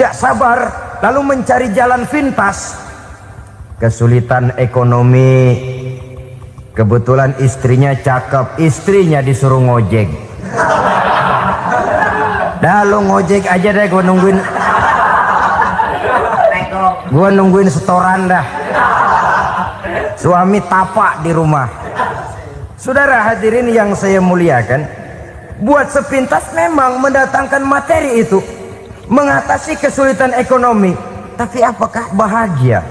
tidak sabar lalu mencari jalan pintas. Kesulitan ekonomi, kebetulan istrinya cakep, istrinya disuruh ngojek. Dah lu ngojek aja deh, gua nungguin setoran dah. Suami tapak di rumah. Saudara hadirin yang saya muliakan, buat sepintas memang mendatangkan materi itu mengatasi kesulitan ekonomi, tapi apakah bahagia?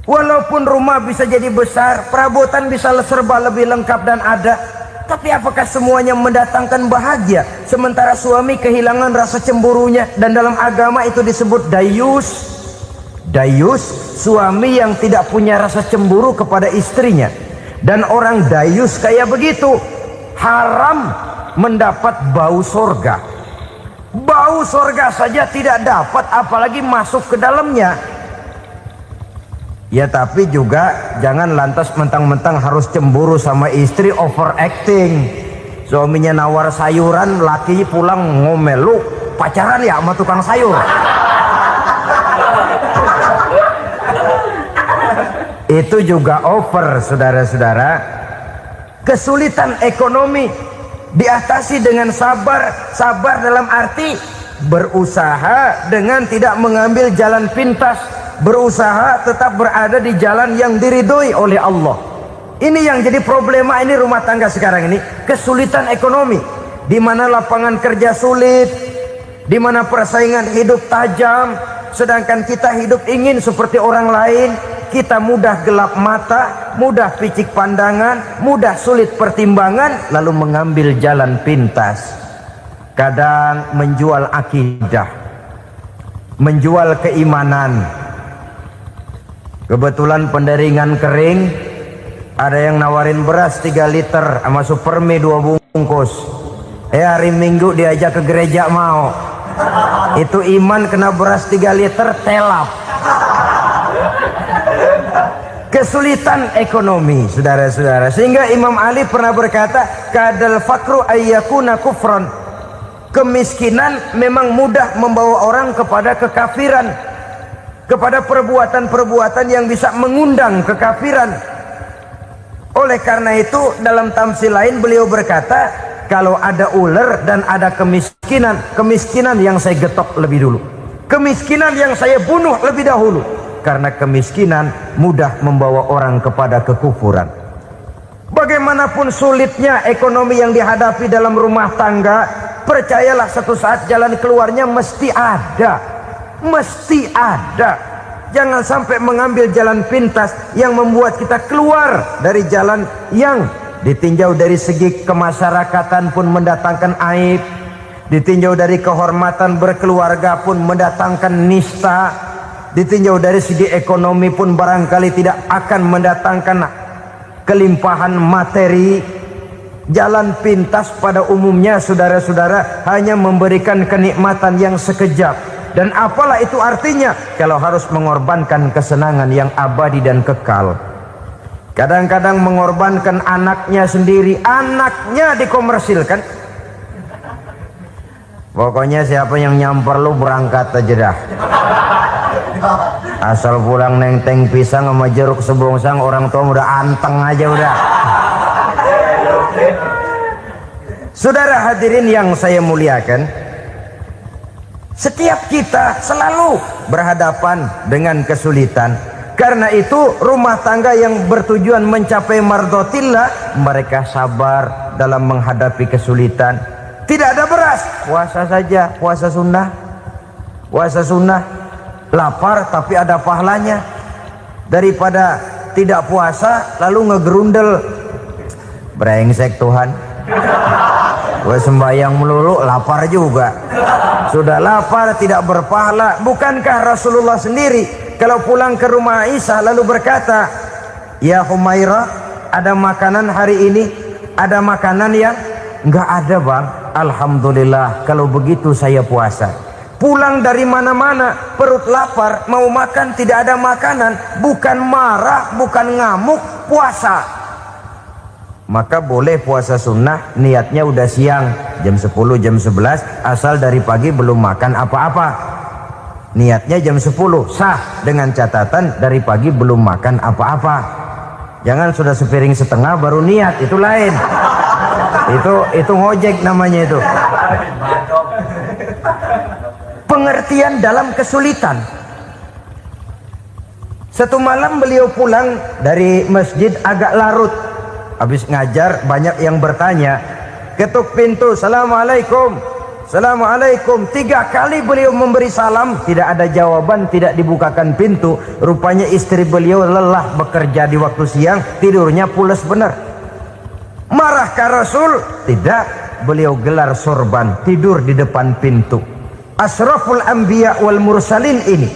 Walaupun rumah bisa jadi besar, perabotan bisa serba lebih lengkap dan ada, tapi apakah semuanya mendatangkan bahagia? Sementara suami kehilangan rasa cemburunya, dan dalam agama itu disebut dayus. Dayus, suami yang tidak punya rasa cemburu kepada istrinya. Dan orang dayus kayak begitu haram mendapat bau sorga. Bau sorga saja tidak dapat, apalagi masuk ke dalamnya. Ya tapi juga jangan lantas mentang-mentang harus cemburu sama istri, overacting. Suaminya nawar sayuran, laki pulang ngomel, lu pacaran ya sama tukang sayur. Itu juga over, saudara-saudara. Kesulitan ekonomi diatasi dengan sabar. Sabar dalam arti berusaha dengan tidak mengambil jalan pintas, berusaha tetap berada di jalan yang diridhoi oleh Allah. Ini yang jadi problema ini rumah tangga sekarang ini, kesulitan ekonomi, di mana lapangan kerja sulit, di mana persaingan hidup tajam, sedangkan kita hidup ingin seperti orang lain. Kita mudah gelap mata, mudah picik pandangan, mudah sulit pertimbangan, lalu mengambil jalan pintas. Kadang menjual akidah, menjual keimanan. Kebetulan penderingan kering, ada yang nawarin beras 3 liter sama Supermi 2 bungkus. Hari Minggu diajak ke gereja mau. Itu iman kena beras 3 liter telap. Kesulitan ekonomi, saudara-saudara, sehingga Imam Ali pernah berkata, kadal fakru ayyakuna kufran. Kemiskinan memang mudah membawa orang kepada kekafiran, kepada perbuatan-perbuatan yang bisa mengundang kekafiran. Oleh karena itu dalam tamsil lain beliau berkata, kalau ada ular dan ada kemiskinan, kemiskinan yang saya getok lebih dulu, kemiskinan yang saya bunuh lebih dahulu. Karena kemiskinan mudah membawa orang kepada kekufuran. Bagaimanapun sulitnya ekonomi yang dihadapi dalam rumah tangga, percayalah satu saat jalan keluarnya mesti ada. Mesti ada. Jangan sampai mengambil jalan pintas yang membuat kita keluar dari jalan yang ditinjau dari segi kemasyarakatan pun mendatangkan aib, ditinjau dari kehormatan berkeluarga pun mendatangkan nista, ditinjau dari segi ekonomi pun barangkali tidak akan mendatangkan kelimpahan materi. Jalan pintas pada umumnya, saudara-saudara, hanya memberikan kenikmatan yang sekejap. Dan apalah itu artinya kalau harus mengorbankan kesenangan yang abadi dan kekal. Kadang-kadang mengorbankan anaknya sendiri, anaknya dikomersilkan. Pokoknya siapa yang nyamper lu berangkat aja dah. Asal pulang nenteng pisang sama jeruk sebrongsang, orang tua udah anteng aja udah. Saudara hadirin yang saya muliakan, setiap kita selalu berhadapan dengan kesulitan. Karena itu rumah tangga yang bertujuan mencapai mardhatillah, mereka sabar dalam menghadapi kesulitan. Tidak ada beras, puasa saja, puasa sunnah. Puasa sunnah. Lapar tapi ada pahalanya, daripada tidak puasa lalu ngegerundel. Brengsek Tuhan, gue sembahyang melulu lapar juga. Sudah lapar tidak berpahala. Bukankah Rasulullah sendiri kalau pulang ke rumah Aisyah lalu berkata, ya Humairah, ada makanan hari ini? Ada makanan yang enggak ada bang. Alhamdulillah kalau begitu saya puasa. Pulang dari mana-mana perut lapar, mau makan tidak ada makanan, bukan marah, bukan ngamuk, puasa. maka boleh puasa sunnah niatnya udah siang, jam 10, jam 11, asal dari pagi belum makan apa-apa. Niatnya jam 10, sah dengan catatan dari pagi belum makan apa-apa. Jangan sudah sepiring setengah baru niat, itu lain. Itu ngojek namanya itu. Pengertian dalam kesulitan. Satu malam beliau pulang dari masjid agak larut. Habis ngajar banyak yang bertanya, ketuk pintu, Assalamualaikum, Assalamualaikum. 3 kali beliau memberi salam, tidak ada jawaban, tidak dibukakan pintu. Rupanya istri beliau lelah bekerja di waktu siang, tidurnya pules benar. Marah ke Rasul? Tidak, beliau gelar sorban, tidur di depan pintu. Asraful anbiya wal mursalin ini,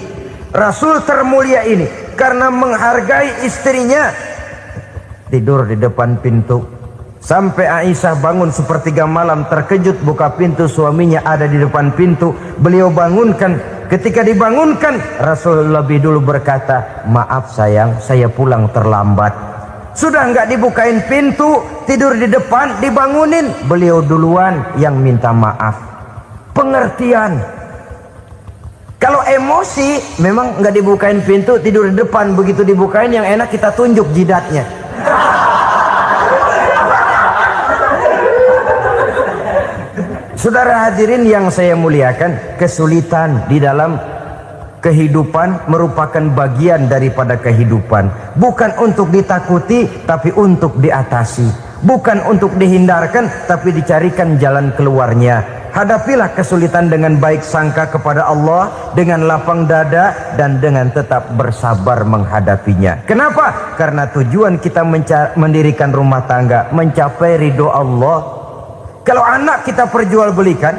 Rasul termulia ini, karena menghargai istrinya, tidur di depan pintu. Sampai Aisyah bangun sepertiga malam, terkejut buka pintu, suaminya ada di depan pintu. Beliau bangunkan. Ketika dibangunkan, Rasul lebih dulu berkata, maaf sayang, saya pulang terlambat. Sudah nggak dibukain pintu, tidur di depan, dibangunin, beliau duluan yang minta maaf. Pengertian. Kalau emosi, memang nggak dibukain pintu, tidur di depan. Begitu dibukain, yang enak kita tunjuk jidatnya. Saudara hadirin yang saya muliakan, kesulitan di dalam kehidupan merupakan bagian daripada kehidupan. Bukan untuk ditakuti, tapi untuk diatasi. Bukan untuk dihindarkan, tapi dicarikan jalan keluarnya. Hadapilah kesulitan dengan baik sangka kepada Allah, dengan lapang dada, dan dengan tetap bersabar menghadapinya. Kenapa? Karena tujuan kita mendirikan rumah tangga, mencapai ridho Allah. Kalau anak kita perjualbelikan,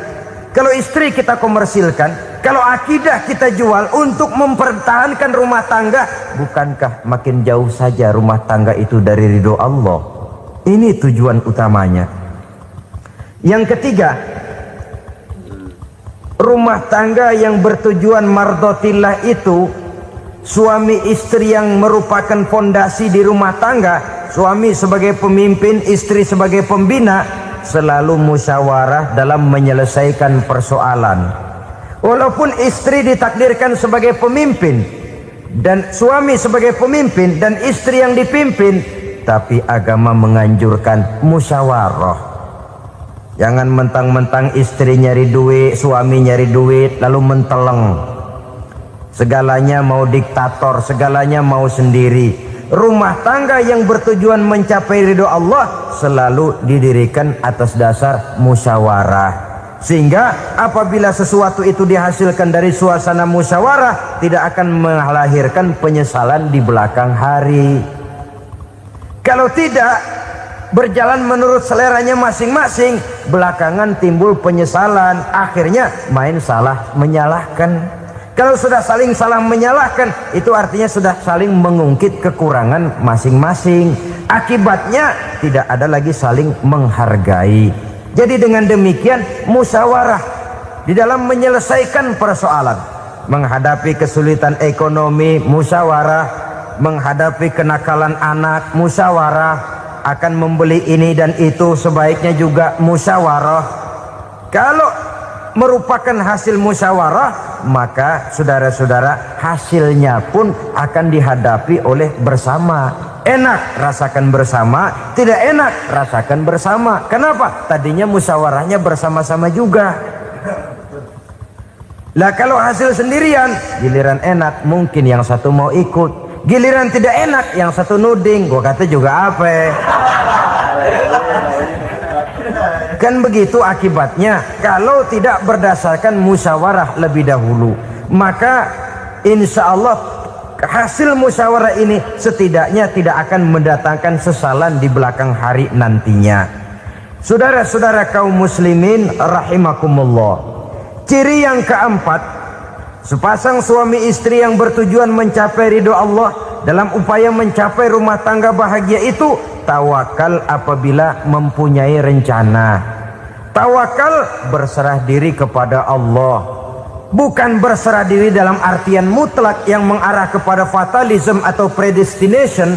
kalau istri kita komersilkan, kalau akidah kita jual untuk mempertahankan rumah tangga, bukankah makin jauh saja rumah tangga itu dari ridho Allah? Ini tujuan utamanya. Yang ketiga, rumah tangga yang bertujuan mardotillah itu, suami istri yang merupakan fondasi di rumah tangga, suami sebagai pemimpin, istri sebagai pembina, selalu musyawarah dalam menyelesaikan persoalan. Walaupun istri ditakdirkan sebagai pemimpin dan suami sebagai pemimpin dan istri yang dipimpin, tapi agama menganjurkan musyawarah. Jangan mentang-mentang istri nyari duit, suami nyari duit, lalu menteleng. Segalanya mau diktator, segalanya mau sendiri. Rumah tangga yang bertujuan mencapai ridho Allah selalu didirikan atas dasar musyawarah. Sehingga apabila sesuatu itu dihasilkan dari suasana musyawarah, tidak akan melahirkan penyesalan di belakang hari. Kalau tidak, berjalan menurut seleranya masing-masing, belakangan timbul penyesalan, akhirnya main salah menyalahkan. Kalau sudah saling salah menyalahkan, itu artinya sudah saling mengungkit kekurangan masing-masing. Akibatnya tidak ada lagi saling menghargai. Jadi dengan demikian musyawarah di dalam menyelesaikan persoalan, menghadapi kesulitan ekonomi, musyawarah, menghadapi kenakalan anak, musyawarah, akan membeli ini dan itu sebaiknya juga musyawarah. Kalau merupakan hasil musyawarah, maka saudara-saudara hasilnya pun akan dihadapi oleh bersama. Enak rasakan bersama, tidak enak rasakan bersama. Kenapa? Tadinya musyawarahnya bersama-sama juga. Lah kalau hasil sendirian, giliran enak mungkin yang satu mau ikut, giliran tidak enak yang satu nuding, gua kata juga apa. Kan begitu akibatnya kalau tidak berdasarkan musyawarah lebih dahulu. Maka insya Allah hasil musyawarah ini setidaknya tidak akan mendatangkan sesalan di belakang hari nantinya. Saudara-saudara kaum muslimin rahimakumullah, ciri yang keempat, sepasang suami istri yang bertujuan mencapai ridho Allah dalam upaya mencapai rumah tangga bahagia itu tawakal apabila mempunyai rencana. Tawakal berserah diri kepada Allah, bukan berserah diri dalam artian mutlak yang mengarah kepada fatalism atau predestination.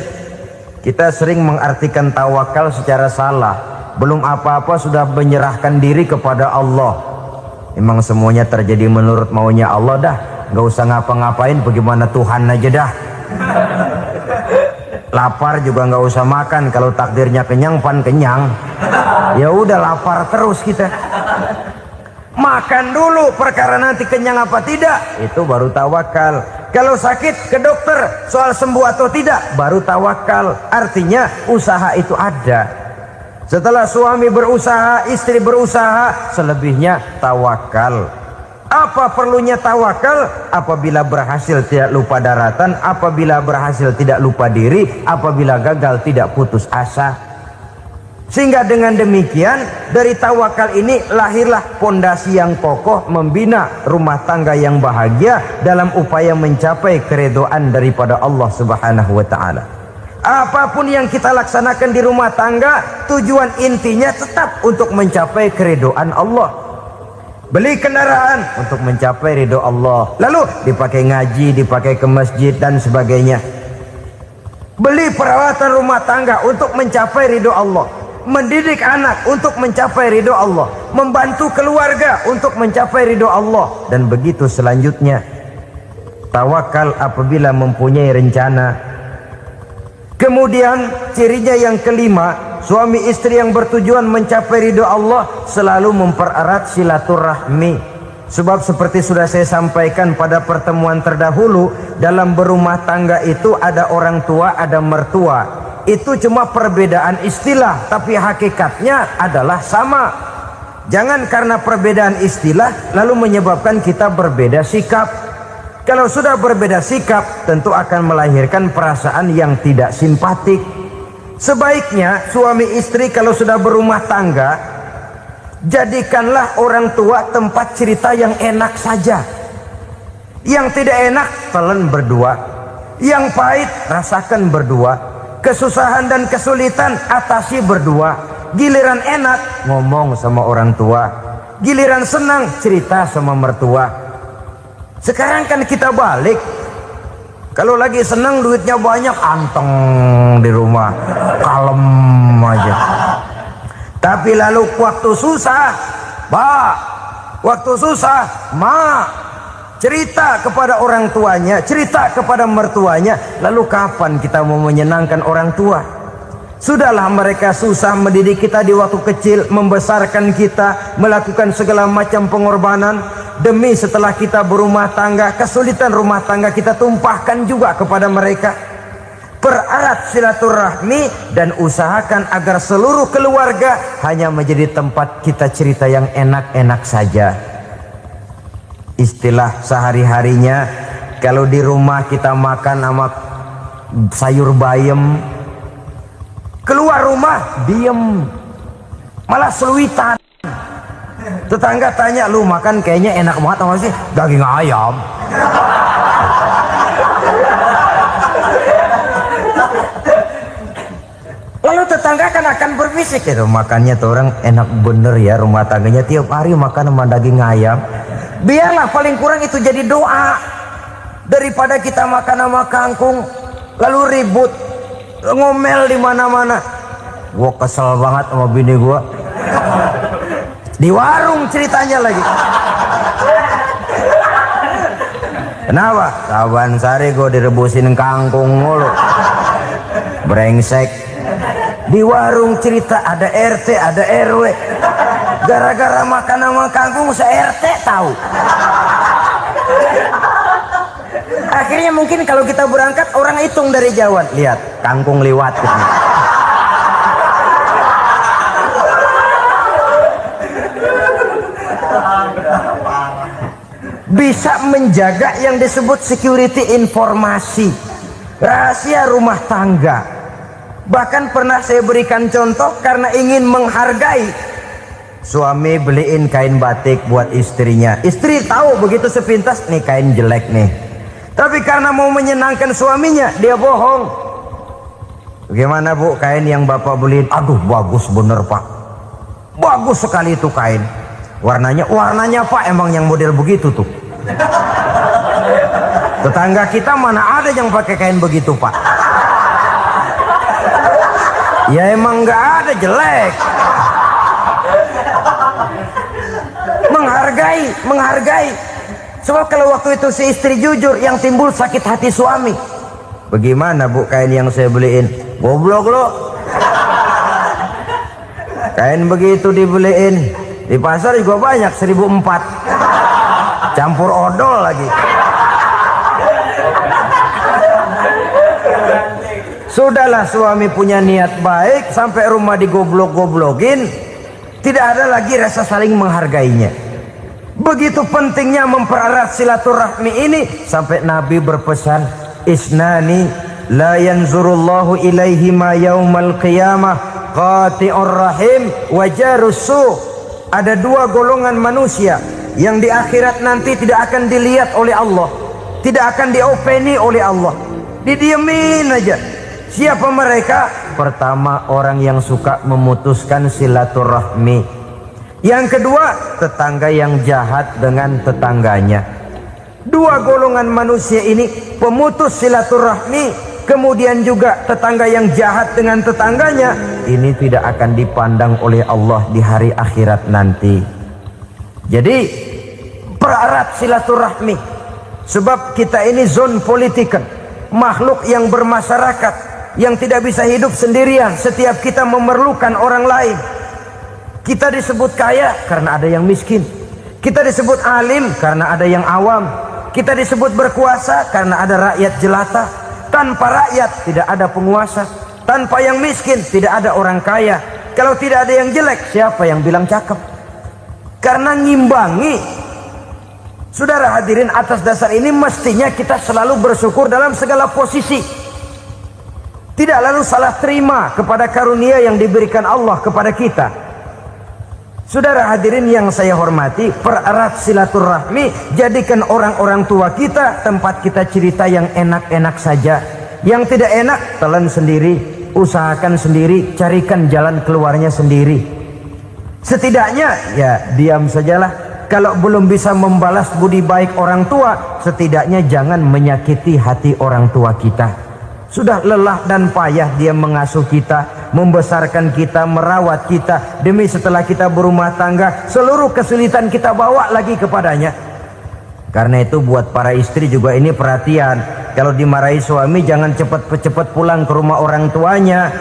Kita sering mengartikan tawakal secara salah. Belum apa-apa sudah menyerahkan diri kepada Allah. Emang semuanya terjadi menurut maunya Allah dah. Gak usah ngapa-ngapain, bagaimana Tuhan aja dah. Lapar juga nggak usah makan, kalau takdirnya kenyang pan kenyang. Ya udah lapar terus kita. Makan dulu, perkara nanti kenyang apa tidak itu baru tawakal. Kalau sakit ke dokter, soal sembuh atau tidak baru tawakal. Artinya usaha itu ada. Setelah suami berusaha, istri berusaha, selebihnya tawakal. Apa perlunya tawakal? Apabila berhasil tidak lupa daratan, apabila berhasil tidak lupa diri, apabila gagal tidak putus asa. Sehingga dengan demikian dari tawakal ini lahirlah pondasi yang kokoh membina rumah tangga yang bahagia dalam upaya mencapai keridhaan daripada Allah Subhanahu wa taala. Apapun yang kita laksanakan di rumah tangga, tujuan intinya tetap untuk mencapai keridhaan Allah. Beli kendaraan untuk mencapai ridho Allah, lalu dipakai ngaji, dipakai ke masjid dan sebagainya. Beli peralatan rumah tangga untuk mencapai ridho Allah. Mendidik anak untuk mencapai ridho Allah. Membantu keluarga untuk mencapai ridho Allah. Dan begitu selanjutnya. Tawakal apabila mempunyai rencana. Kemudian cirinya yang kelima, suami istri yang bertujuan mencapai ridho Allah selalu mempererat silaturahmi. Sebab seperti sudah saya sampaikan pada pertemuan terdahulu, dalam berumah tangga itu ada orang tua, ada mertua. Itu cuma perbedaan istilah, tapi hakikatnya adalah sama. Jangan karena perbedaan istilah lalu menyebabkan kita berbeda sikap. Kalau sudah berbeda sikap, tentu akan melahirkan perasaan yang tidak simpatik. Sebaiknya suami istri kalau sudah berumah tangga, jadikanlah orang tua tempat cerita yang enak saja. Yang tidak enak telan berdua, yang pahit rasakan berdua, kesusahan dan kesulitan atasi berdua. Giliran enak ngomong sama orang tua, giliran senang cerita sama mertua. Sekarang kan kita balik, kalau lagi senang duitnya banyak, anteng di rumah, kalem aja. Tapi lalu waktu susah, Pak, waktu susah, Ma, cerita kepada orang tuanya, cerita kepada mertuanya. Lalu kapan kita mau menyenangkan orang tua? Sudahlah mereka susah mendidik kita di waktu kecil, membesarkan kita, melakukan segala macam pengorbanan. Demi setelah kita berumah tangga, kesulitan rumah tangga kita tumpahkan juga kepada mereka. Pererat silaturahmi dan usahakan agar seluruh keluarga hanya menjadi tempat kita cerita yang enak-enak saja. Istilah sehari-harinya, kalau di rumah kita makan sama sayur bayam, keluar rumah diem, malah seluitan. Tetangga tanya, lu makan kayaknya enak banget apa sih? Daging ayam. Lalu tetangga kan akan berbisik, itu makannya tuh orang enak bener ya, rumah tangganya tiap hari makan sama daging ayam. Biarlah paling kurang itu jadi doa, daripada kita makan sama kangkung lalu ribut ngomel di mana-mana. Gua kesel banget sama bini gua. Di warung ceritanya lagi. Kenapa? Saban sari gue direbusin kangkung mulu. Brengsek. Di warung cerita ada RT, ada RW. Gara-gara makan sama kangkung se-RT tahu. Akhirnya mungkin kalau kita berangkat orang hitung dari jauhan. Lihat, kangkung liwat gitu. Bisa menjaga yang disebut security informasi, rahasia rumah tangga. Bahkan pernah saya berikan contoh karena ingin menghargai. Suami beliin kain batik buat istrinya. Istri tahu begitu sepintas, nih kain jelek nih. Tapi karena mau menyenangkan suaminya, dia bohong. Bagaimana bu kain yang bapak beliin? Aduh bagus bener pak. Bagus sekali itu kain. Warnanya pak emang yang model begitu tuh. Tetangga kita mana ada yang pakai kain begitu pak. Ya emang nggak ada jelek. Menghargai. Sebab kalau waktu itu si istri jujur, yang timbul sakit hati suami. Bagaimana bu kain yang saya beliin? Goblok lo. Kain begitu dibeliin di pasar juga banyak 1.400, campur odol lagi. Sudahlah suami punya niat baik, sampai rumah digoblok-goblokin, tidak ada lagi rasa saling menghargainya. Begitu pentingnya mempererat silaturahmi ini, sampai Nabi berpesan, isnani la yanzurullahu ilaihima yaumal qiyamah qati'ur rahim wa jarus su'. Ada dua golongan manusia yang di akhirat nanti tidak akan dilihat oleh Allah, tidak akan diopeni oleh Allah, didiemin aja. Siapa mereka? Pertama, orang yang suka memutuskan silaturahmi. Yang kedua, tetangga yang jahat dengan tetangganya. Dua golongan manusia ini, pemutus silaturahmi, kemudian juga tetangga yang jahat dengan tetangganya, ini tidak akan dipandang oleh Allah di hari akhirat nanti. Jadi pererat silaturahmi, sebab kita ini zon politikan, makhluk yang bermasyarakat, yang tidak bisa hidup sendirian. Setiap kita memerlukan orang lain. Kita disebut kaya karena ada yang miskin. Kita disebut alim karena ada yang awam. Kita disebut berkuasa karena ada rakyat jelata. Tanpa rakyat tidak ada penguasa. Tanpa yang miskin tidak ada orang kaya. Kalau tidak ada yang jelek, siapa yang bilang cakep? Karena ngimbangi. Saudara hadirin, atas dasar ini mestinya kita selalu bersyukur dalam segala posisi. Tidak lalu salah terima kepada karunia yang diberikan Allah kepada kita. Saudara hadirin yang saya hormati, pererat silaturahmi, jadikan orang-orang tua kita tempat kita cerita yang enak-enak saja. Yang tidak enak, telan sendiri, usahakan sendiri, carikan jalan keluarnya sendiri. Setidaknya, ya diam sajalah. Kalau belum bisa membalas budi baik orang tua, setidaknya jangan menyakiti hati orang tua kita. Sudah lelah dan payah dia mengasuh kita, membesarkan kita, merawat kita, demi setelah kita berumah tangga, seluruh kesulitan kita bawa lagi kepadanya. Karena itu buat para istri juga ini perhatian. Kalau dimarahi suami, jangan cepat-cepat pulang ke rumah orang tuanya.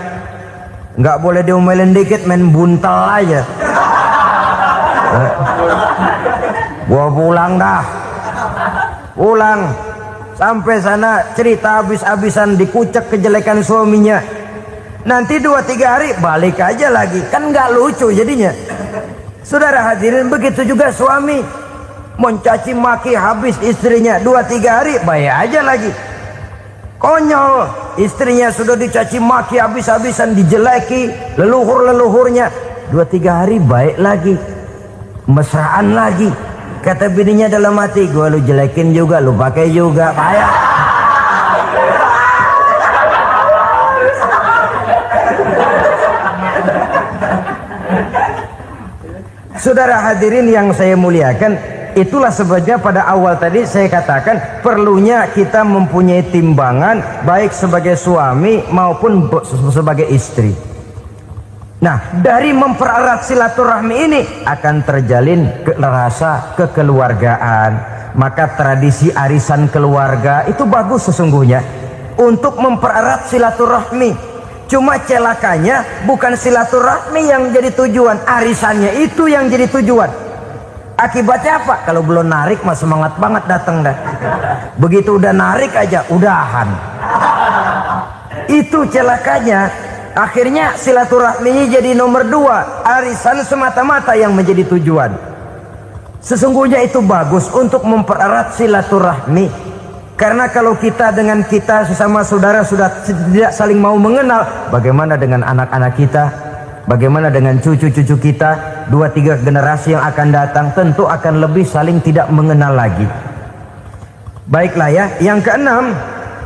Nggak boleh diomelin dikit, main buntal aja. Gua pulang dah. Pulang. Sampai sana cerita habis-habisan, dikucek kejelekan suaminya. Nanti 2-3 hari balik aja lagi. Kan nggak lucu jadinya. Saudara hadirin, begitu juga suami. Mencaci maki habis istrinya, 2-3 hari baik aja lagi. Konyol, istrinya sudah dicaci maki habis-habisan, dijeleki leluhur-leluhurnya, 2-3 hari baik lagi. Mesraan lagi. Kata bininya dalam hati, gua lu jelekin juga, lu pakai juga, payah. Saudara hadirin yang saya muliakan, itulah sebabnya pada awal tadi saya katakan perlunya kita mempunyai timbangan baik sebagai suami maupun sebagai istri. Nah, dari mempererat silaturahmi ini akan terjalin rasa kekeluargaan. Maka tradisi arisan keluarga itu bagus sesungguhnya untuk mempererat silaturahmi. Cuma celakanya bukan silaturahmi yang jadi tujuan, arisannya itu yang jadi tujuan. Akibatnya apa? Kalau belum narik mah semangat banget datang dah. Begitu udah narik aja udahan. Itu celakanya. Akhirnya silaturahminya jadi nomor 2, arisan semata-mata yang menjadi tujuan. Sesungguhnya itu bagus untuk mempererat silaturahmi. Karena kalau kita dengan kita sesama saudara sudah tidak saling mau mengenal, bagaimana dengan anak-anak kita? Bagaimana dengan cucu-cucu kita? 2-3 generasi yang akan datang tentu akan lebih saling tidak mengenal lagi. Baiklah ya, yang keenam,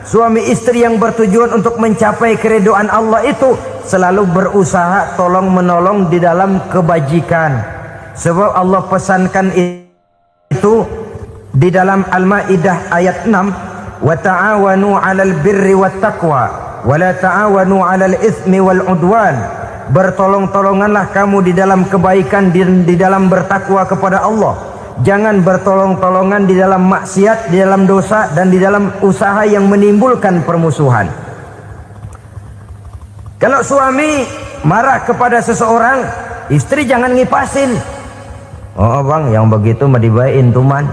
suami istri yang bertujuan untuk mencapai keridhaan Allah itu selalu berusaha tolong menolong di dalam kebajikan. Sebab Allah pesankan itu di dalam Al-Maidah ayat 6, wa ta'awanu 'alal birri wat taqwa wala ta'awanu 'alal itsmi wal 'udwan. Bertolong-tolonganlah kamu di dalam kebaikan, di dalam bertakwa kepada Allah. Jangan bertolong-tolongan di dalam maksiat, di dalam dosa, dan di dalam usaha yang menimbulkan permusuhan. Kalau suami marah kepada seseorang, istri jangan ngipasin. Oh bang, yang begitu mah dibayain tuman.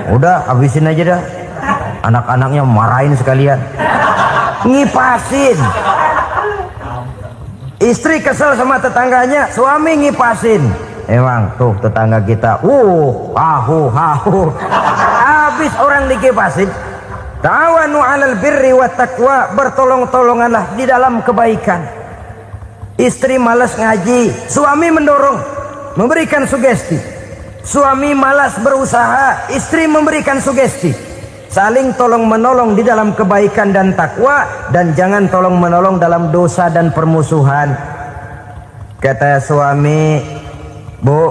Udah habisin aja dah. Anak-anaknya marahin sekalian. Ngipasin. Istri kesel sama tetangganya, suami ngipasin. Emang tuh tetangga kita, hahu. Habis orang dikipasin. Ta'awanu 'alal birri wat taqwa, bertolong-tolonganlah di dalam kebaikan. Istri malas ngaji, suami mendorong, memberikan sugesti. Suami malas berusaha, istri memberikan sugesti. Saling tolong menolong di dalam kebaikan dan takwa, dan jangan tolong menolong dalam dosa dan permusuhan. Kata suami, Bu,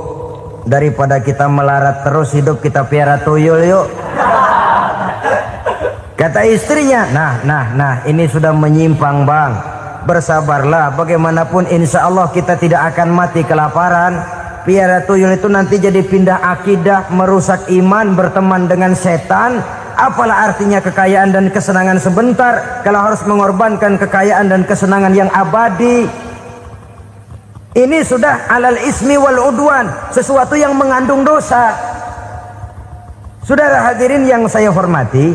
daripada kita melarat terus hidup, kita piara tuyul yuk. Kata istrinya, nah ini sudah menyimpang bang. Bersabarlah, bagaimanapun insya Allah kita tidak akan mati kelaparan. Piara tuyul itu nanti jadi pindah akidah, merusak iman, berteman dengan setan. Apalah artinya kekayaan dan kesenangan sebentar kalau harus mengorbankan kekayaan dan kesenangan yang abadi. Ini sudah alal ismi wal udwan, sesuatu yang mengandung dosa. Saudara hadirin yang saya hormati,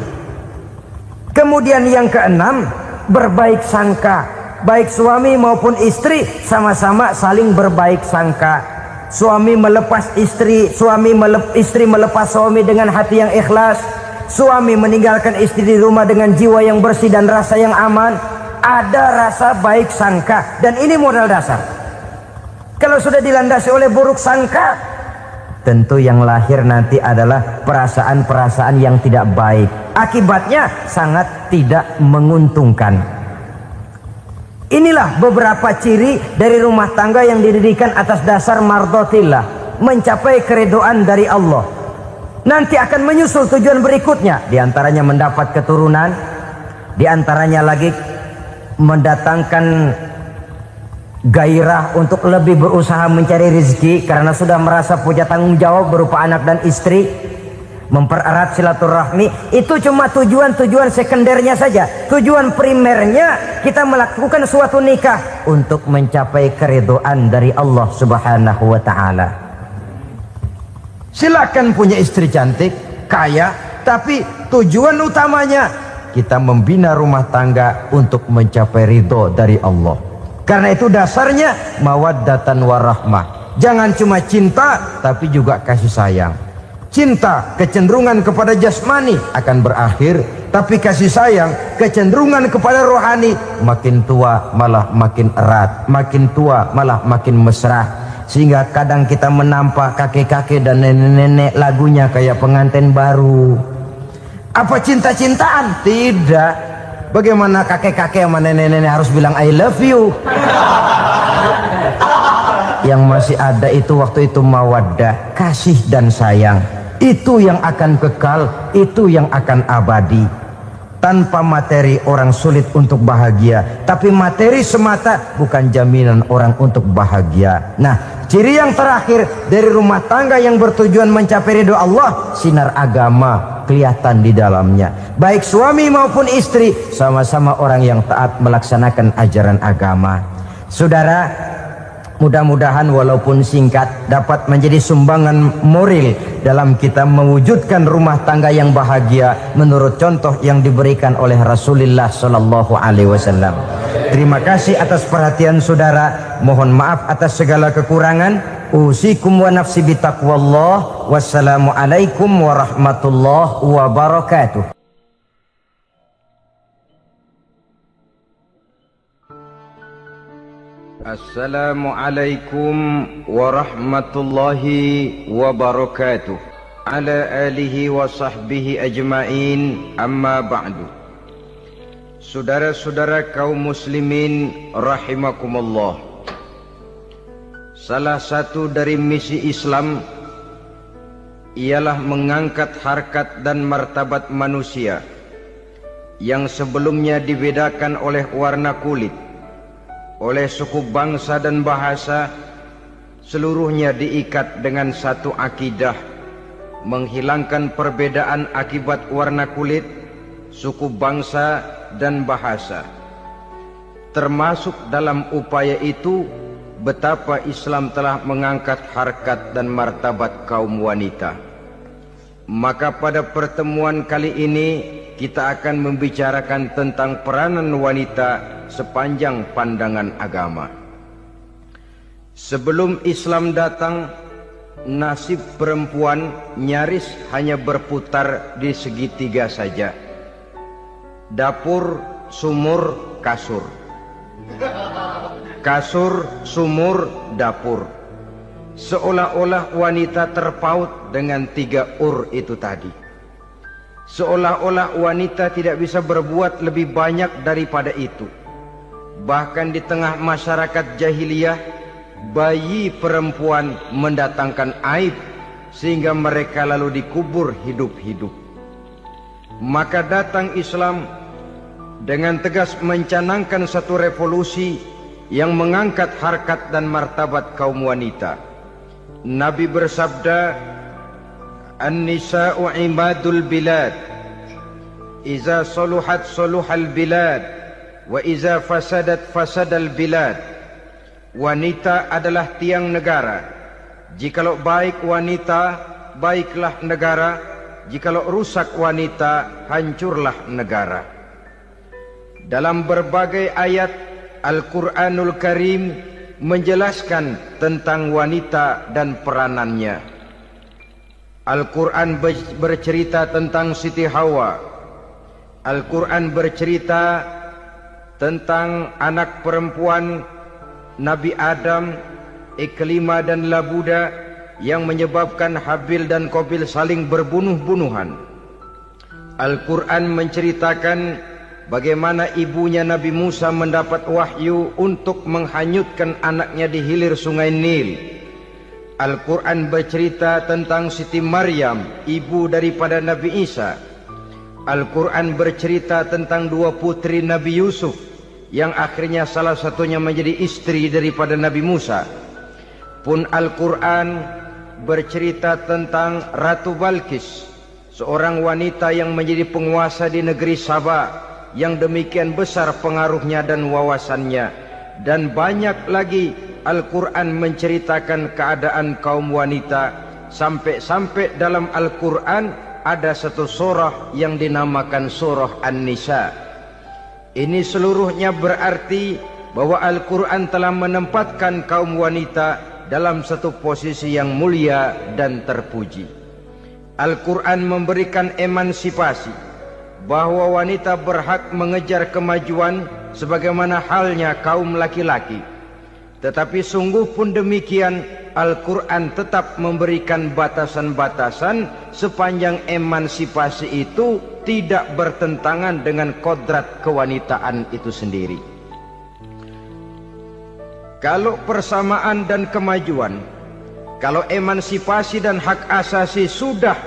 kemudian yang keenam, berbaik sangka. Baik suami maupun istri sama-sama saling berbaik sangka. Suami melepas istri, istri melepas suami dengan hati yang ikhlas. Suami meninggalkan istri di rumah dengan jiwa yang bersih dan rasa yang aman. Ada rasa baik sangka, dan ini modal dasar. Kalau sudah dilandasi oleh buruk sangka, tentu yang lahir nanti adalah perasaan-perasaan yang tidak baik. Akibatnya sangat tidak menguntungkan. Inilah beberapa ciri dari rumah tangga yang didirikan atas dasar mardhatillah, mencapai keridhaan dari Allah. Nanti akan menyusul tujuan berikutnya, diantaranya mendapat keturunan, diantaranya lagi mendatangkan gairah untuk lebih berusaha mencari rezeki karena sudah merasa punya tanggung jawab berupa anak dan istri. Mempererat silaturahmi itu cuma tujuan-tujuan sekundernya saja. Tujuan primernya kita melakukan suatu nikah untuk mencapai keridhaan dari Allah Subhanahu wa taala. Silakan punya istri cantik, kaya, tapi tujuan utamanya kita membina rumah tangga untuk mencapai ridho dari Allah. Karena itu dasarnya mawaddatan warahmah. Jangan cuma cinta tapi juga kasih sayang. Cinta, kecenderungan kepada jasmani akan berakhir, tapi kasih sayang, kecenderungan kepada rohani, makin tua malah makin erat, makin tua malah makin mesra. Sehingga kadang kita menampak kakek-kakek dan nenek-nenek lagunya kayak pengantin baru. Apa cinta-cintaan? Tidak. Bagaimana kakek-kakek sama nenek-nenek harus bilang I love you? Yang masih ada itu waktu itu mawaddah, kasih dan sayang. Itu yang akan kekal, itu yang akan abadi. Tanpa materi orang sulit untuk bahagia, tapi materi semata bukan jaminan orang untuk bahagia. Nah, ciri yang terakhir dari rumah tangga yang bertujuan mencapai ridho Allah, sinar agama kelihatan di dalamnya. Baik suami maupun istri sama-sama orang yang taat melaksanakan ajaran agama. Saudara, mudah-mudahan walaupun singkat dapat menjadi sumbangan moral dalam kita mewujudkan rumah tangga yang bahagia menurut contoh yang diberikan oleh Rasulullah Sallallahu Alaihi Wasallam. Terima kasih atas perhatian saudara. Mohon maaf atas segala kekurangan. Usikum wa nafsi bitaqwallah. Wassalamualaikum warahmatullahi wabarakatuh. Assalamualaikum warahmatullahi wabarakatuh. Ala alihi wa sahbihi ajma'in, amma ba'du. Saudara-saudara kaum muslimin rahimakumullah. Salah satu dari misi Islam ialah mengangkat harkat dan martabat manusia yang sebelumnya dibedakan oleh warna kulit, oleh suku bangsa dan bahasa, seluruhnya diikat dengan satu akidah, menghilangkan perbedaan akibat warna kulit, suku bangsa dan bahasa. Termasuk dalam upaya itu betapa Islam telah mengangkat harkat dan martabat kaum wanita. Maka pada pertemuan kali ini kita akan membicarakan tentang peranan wanita sepanjang pandangan agama. Sebelum Islam datang, nasib perempuan nyaris hanya berputar di segitiga saja. Dapur, sumur, kasur. Kasur, sumur, dapur. Seolah-olah wanita terpaut dengan 3 itu tadi. Seolah-olah wanita tidak bisa berbuat lebih banyak daripada itu. Bahkan di tengah masyarakat jahiliyah, bayi perempuan mendatangkan aib sehingga mereka lalu dikubur hidup-hidup. Maka datang Islam dengan tegas mencanangkan satu revolusi yang mengangkat harkat dan martabat kaum wanita. Nabi bersabda, "An-nisa'u imadul bilad. Iza saluhat saluhal bilad, wa iza fasadat fasadal bilad." Wanita adalah tiang negara. Jikalau baik wanita, baiklah negara. Jikalau rusak wanita, hancurlah negara. Dalam berbagai ayat Al-Quranul Karim menjelaskan tentang wanita dan peranannya. Al-Quran bercerita tentang Siti Hawa. Al-Quran bercerita tentang anak perempuan Nabi Adam, Iklimah dan Labuda, yang menyebabkan Habil dan Qabil saling berbunuh-bunuhan. Al-Quran menceritakan bagaimana ibunya Nabi Musa mendapat wahyu untuk menghanyutkan anaknya di hilir sungai Nil. Al-Quran bercerita tentang Siti Maryam, ibu daripada Nabi Isa. Al-Quran bercerita tentang 2 putri Nabi Yusuf, yang akhirnya salah satunya menjadi istri daripada Nabi Musa. Pun Al-Quran bercerita tentang Ratu Balkis, seorang wanita yang menjadi penguasa di negeri Sabah, yang demikian besar pengaruhnya dan wawasannya. Dan banyak lagi Al-Quran menceritakan keadaan kaum wanita, sampai-sampai dalam Al-Quran ada satu surah yang dinamakan surah An-Nisa. Ini seluruhnya berarti bahwa Al-Quran telah menempatkan kaum wanita dalam satu posisi yang mulia dan terpuji. Al-Quran memberikan emansipasi, bahwa wanita berhak mengejar kemajuan sebagaimana halnya kaum laki-laki. Tetapi sungguh pun demikian, Al-Quran tetap memberikan batasan-batasan sepanjang emansipasi itu tidak bertentangan dengan kodrat kewanitaan itu sendiri. Kalau persamaan dan kemajuan, kalau emansipasi dan hak asasi sudah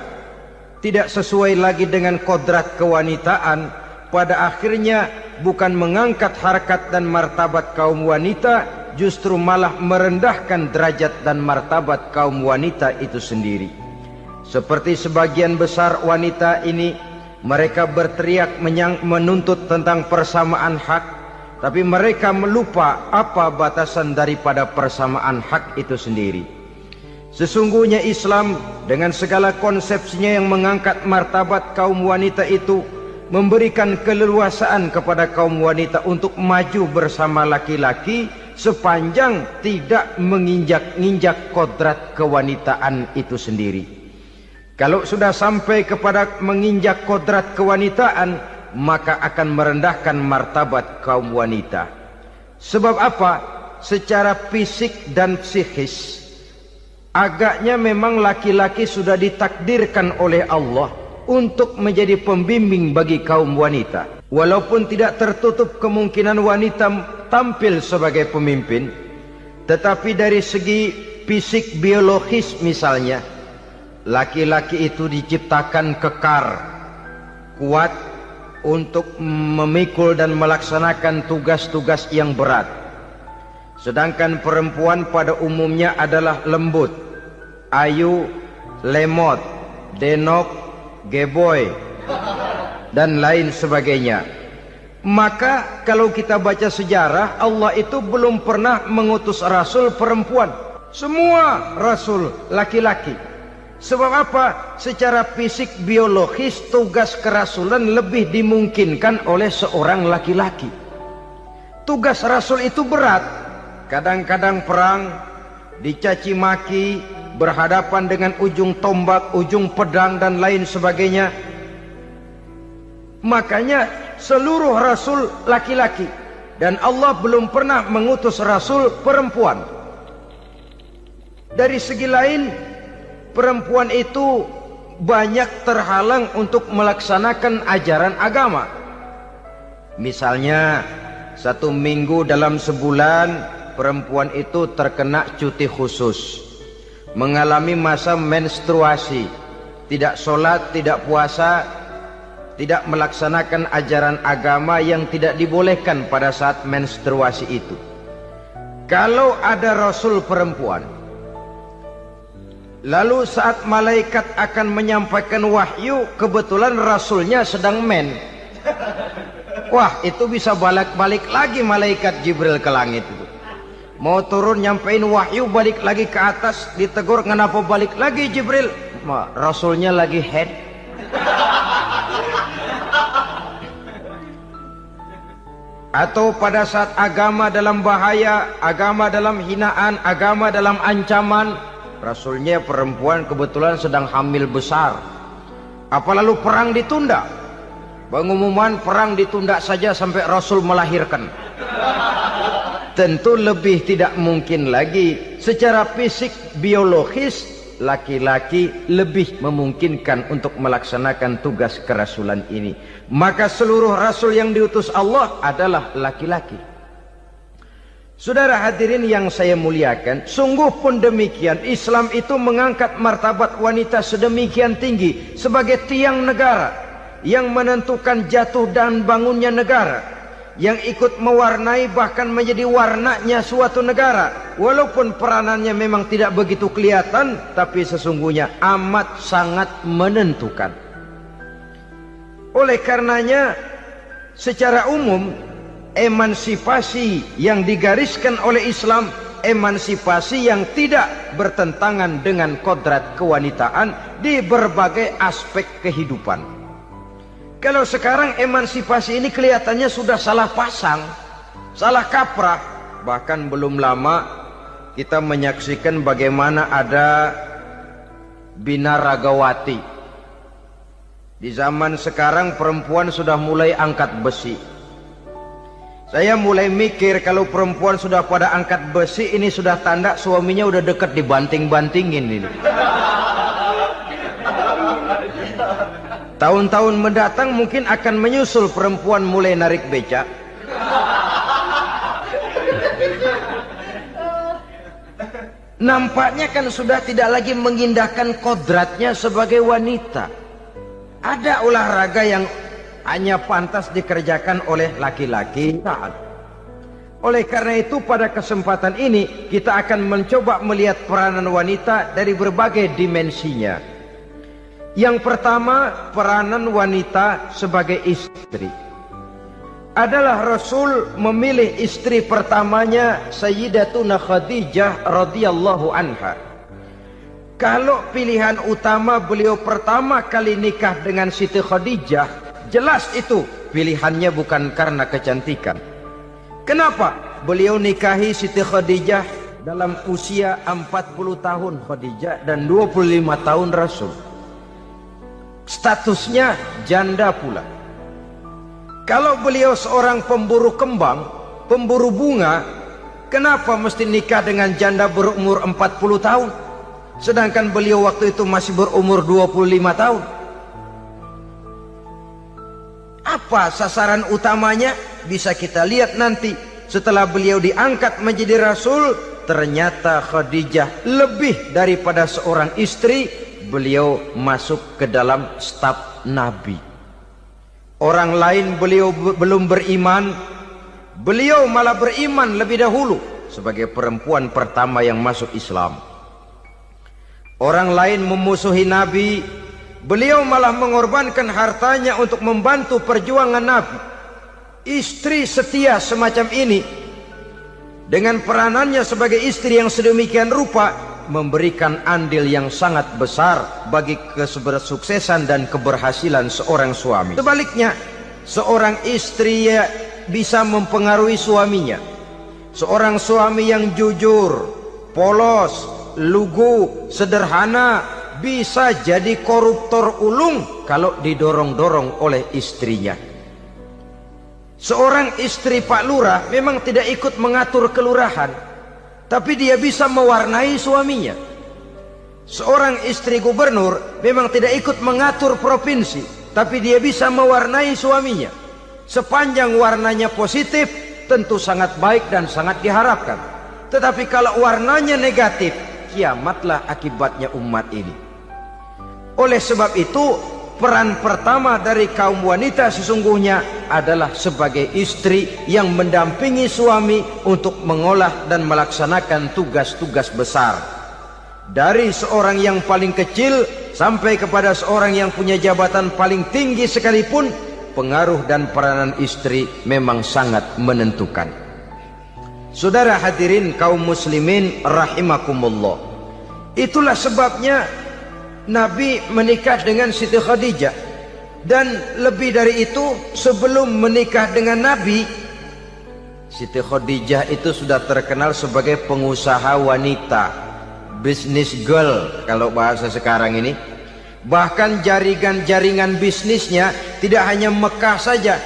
tidak sesuai lagi dengan kodrat kewanitaan, pada akhirnya bukan mengangkat harkat dan martabat kaum wanita, justru malah merendahkan derajat dan martabat kaum wanita itu sendiri. Seperti sebagian besar wanita ini, mereka berteriak menuntut tentang persamaan hak, tapi mereka melupa apa batasan daripada persamaan hak itu sendiri. Sesungguhnya Islam dengan segala konsepsinya yang mengangkat martabat kaum wanita itu, memberikan keleluasaan kepada kaum wanita untuk maju bersama laki-laki sepanjang tidak menginjak-injak kodrat kewanitaan itu sendiri. Kalau sudah sampai kepada menginjak kodrat kewanitaan, maka akan merendahkan martabat kaum wanita. Sebab apa? Secara fisik dan psikis, agaknya memang laki-laki sudah ditakdirkan oleh Allah untuk menjadi pembimbing bagi kaum wanita. Walaupun tidak tertutup kemungkinan wanita tampil sebagai pemimpin, tetapi dari segi fisik biologis misalnya, laki-laki itu diciptakan kekar, kuat, untuk memikul dan melaksanakan tugas-tugas yang berat. Sedangkan perempuan pada umumnya adalah lembut, ayu, lemot, denok, geboy, dan lain sebagainya. Maka kalau kita baca sejarah, Allah itu belum pernah mengutus rasul perempuan. Semua rasul laki-laki. Sebab apa? Secara fisik biologis tugas kerasulan lebih dimungkinkan oleh seorang laki-laki. Tugas rasul itu berat. Kadang-kadang perang, dicaci maki, berhadapan dengan ujung tombak, ujung pedang dan lain sebagainya. Makanya seluruh rasul laki-laki, dan Allah belum pernah mengutus rasul perempuan. Dari segi lain, perempuan itu banyak terhalang untuk melaksanakan ajaran agama. Misalnya 1 minggu dalam sebulan perempuan itu terkena cuti khusus, mengalami masa menstruasi, tidak sholat, tidak puasa, tidak melaksanakan ajaran agama yang tidak dibolehkan pada saat menstruasi itu. Kalau ada rasul perempuan, lalu saat malaikat akan menyampaikan wahyu, kebetulan rasulnya sedang wah, itu bisa balik-balik lagi malaikat Jibril ke langit itu. Mau turun nyampein wahyu, balik lagi ke atas, ditegur, kenapa balik lagi Jibril? Rasulnya lagi head. Atau pada saat agama dalam bahaya, agama dalam hinaan, agama dalam ancaman, rasulnya perempuan kebetulan sedang hamil besar. Apa lalu perang ditunda? Pengumuman perang ditunda saja sampai rasul melahirkan. Tentu lebih tidak mungkin lagi. Secara fisik biologis, laki-laki lebih memungkinkan untuk melaksanakan tugas kerasulan ini. Maka seluruh rasul yang diutus Allah adalah laki-laki. Saudara hadirin yang saya muliakan, sungguh pun demikian, Islam itu mengangkat martabat wanita sedemikian tinggi sebagai tiang negara yang menentukan jatuh dan bangunnya negara, yang ikut mewarnai bahkan menjadi warnanya suatu negara. Walaupun peranannya memang tidak begitu kelihatan, tapi sesungguhnya amat sangat menentukan. Oleh karenanya, secara umum, emansipasi yang digariskan oleh Islam, emansipasi yang tidak bertentangan dengan kodrat kewanitaan di berbagai aspek kehidupan. Kalau sekarang emansipasi ini kelihatannya sudah salah pasang, salah kaprah. Bahkan belum lama kita menyaksikan bagaimana ada binaragawati. Di zaman sekarang perempuan sudah mulai angkat besi. Saya mulai mikir kalau perempuan sudah pada angkat besi, ini sudah tanda suaminya udah dekat dibanting-bantingin ini. Tahun-tahun mendatang mungkin akan menyusul perempuan mulai narik becak. Nampaknya kan sudah tidak lagi mengindahkan kodratnya sebagai wanita. Ada olahraga yang hanya pantas dikerjakan oleh laki-laki. Oleh karena itu pada kesempatan ini kita akan mencoba melihat peranan wanita dari berbagai dimensinya. Yang pertama, peranan wanita sebagai istri. Adalah Rasul memilih istri pertamanya Sayyidatuna Khadijah radhiyallahu anha. Kalau pilihan utama beliau pertama kali nikah dengan Siti Khadijah, jelas itu pilihannya bukan karena kecantikan. Kenapa? Beliau nikahi Siti Khadijah dalam usia 40 tahun Khadijah dan 25 tahun Rasul. Statusnya janda pula. Kalau beliau seorang pemburu kembang, pemburu bunga, kenapa mesti nikah dengan janda berumur 40 tahun? Sedangkan beliau waktu itu masih berumur 25 tahun. Apa sasaran utamanya? Bisa kita lihat nanti. Setelah beliau diangkat menjadi Rasul, ternyata Khadijah lebih daripada seorang istri, beliau masuk ke dalam staf Nabi. Orang lain beliau belum beriman, beliau malah beriman lebih dahulu sebagai perempuan pertama yang masuk Islam. Orang lain memusuhi Nabi, beliau malah mengorbankan hartanya untuk membantu perjuangan Nabi. Istri setia semacam ini, dengan peranannya sebagai istri yang sedemikian rupa, memberikan andil yang sangat besar bagi kesuksesan dan keberhasilan seorang suami. Sebaliknya, seorang istri bisa mempengaruhi suaminya. Seorang suami yang jujur, polos, lugu, sederhana, bisa jadi koruptor ulung kalau didorong-dorong oleh istrinya. Seorang istri Pak Lurah memang tidak ikut mengatur kelurahan, tapi dia bisa mewarnai suaminya. Seorang istri gubernur memang tidak ikut mengatur provinsi, tapi dia bisa mewarnai suaminya. Sepanjang warnanya positif, tentu sangat baik dan sangat diharapkan. Tetapi kalau warnanya negatif, kiamatlah akibatnya umat ini. Oleh sebab itu, peran pertama dari kaum wanita sesungguhnya adalah sebagai istri yang mendampingi suami untuk mengolah dan melaksanakan tugas-tugas besar. Dari seorang yang paling kecil sampai kepada seorang yang punya jabatan paling tinggi sekalipun, pengaruh dan peranan istri memang sangat menentukan. Saudara hadirin kaum muslimin rahimakumullah, itulah sebabnya Nabi menikah dengan Siti Khadijah. Dan lebih dari itu, sebelum menikah dengan Nabi, Siti Khadijah itu sudah terkenal sebagai pengusaha wanita, business girl kalau bahasa sekarang ini. Bahkan jaringan-jaringan bisnisnya tidak hanya Mekah saja,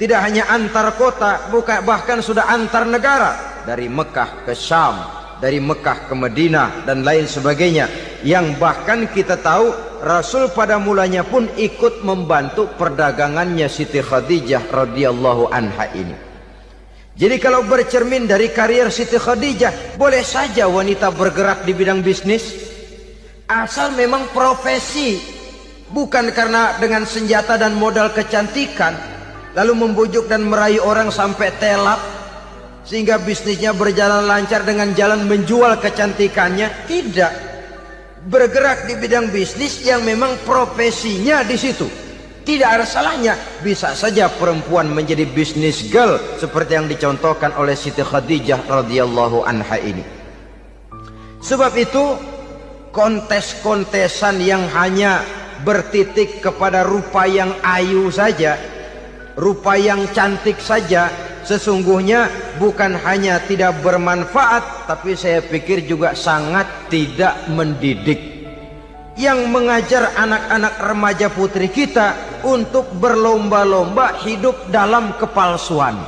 tidak hanya antar kota, bahkan sudah antar negara, dari Mekah ke Syam, dari Mekah ke Madinah dan lain sebagainya, yang bahkan kita tahu Rasul pada mulanya pun ikut membantu perdagangannya Siti Khadijah radhiyallahu anha ini. Jadi kalau bercermin dari karier Siti Khadijah, boleh saja wanita bergerak di bidang bisnis, asal memang profesi, bukan karena dengan senjata dan modal kecantikan lalu membujuk dan merayu orang sampai telap sehingga bisnisnya berjalan lancar dengan jalan menjual kecantikannya. Tidak, bergerak di bidang bisnis yang memang profesinya di situ. Tidak ada salahnya. Bisa saja perempuan menjadi business girl seperti yang dicontohkan oleh Siti Khadijah radhiyallahu anha ini. Sebab itu, kontes-kontesan yang hanya bertitik kepada rupa yang ayu saja, rupa yang cantik saja, sesungguhnya bukan hanya tidak bermanfaat, tapi saya pikir juga sangat tidak mendidik. Yang mengajar anak-anak remaja putri kita untuk berlomba-lomba hidup dalam kepalsuan.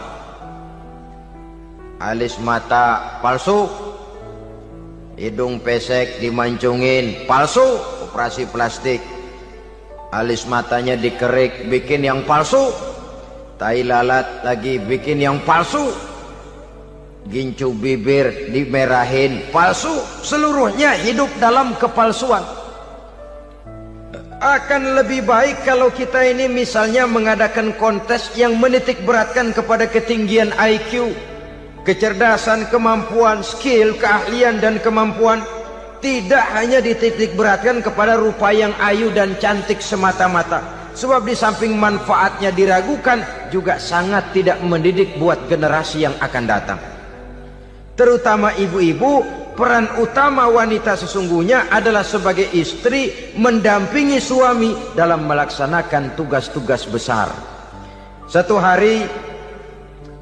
Alis mata palsu, hidung pesek dimancungin palsu, operasi plastik. Alis matanya dikerik, bikin yang palsu. Tai lalat lagi bikin yang palsu. Gincu bibir dimerahin, palsu. Seluruhnya hidup dalam kepalsuan. Akan lebih baik kalau kita ini misalnya mengadakan kontes yang menitik beratkan kepada ketinggian IQ, kecerdasan, kemampuan, skill, keahlian dan kemampuan. Tidak hanya dititik beratkan kepada rupa yang ayu dan cantik semata-mata. Sebab di samping manfaatnya diragukan, juga sangat tidak mendidik buat generasi yang akan datang. Terutama ibu-ibu, peran utama wanita sesungguhnya adalah sebagai istri mendampingi suami dalam melaksanakan tugas-tugas besar. Satu hari,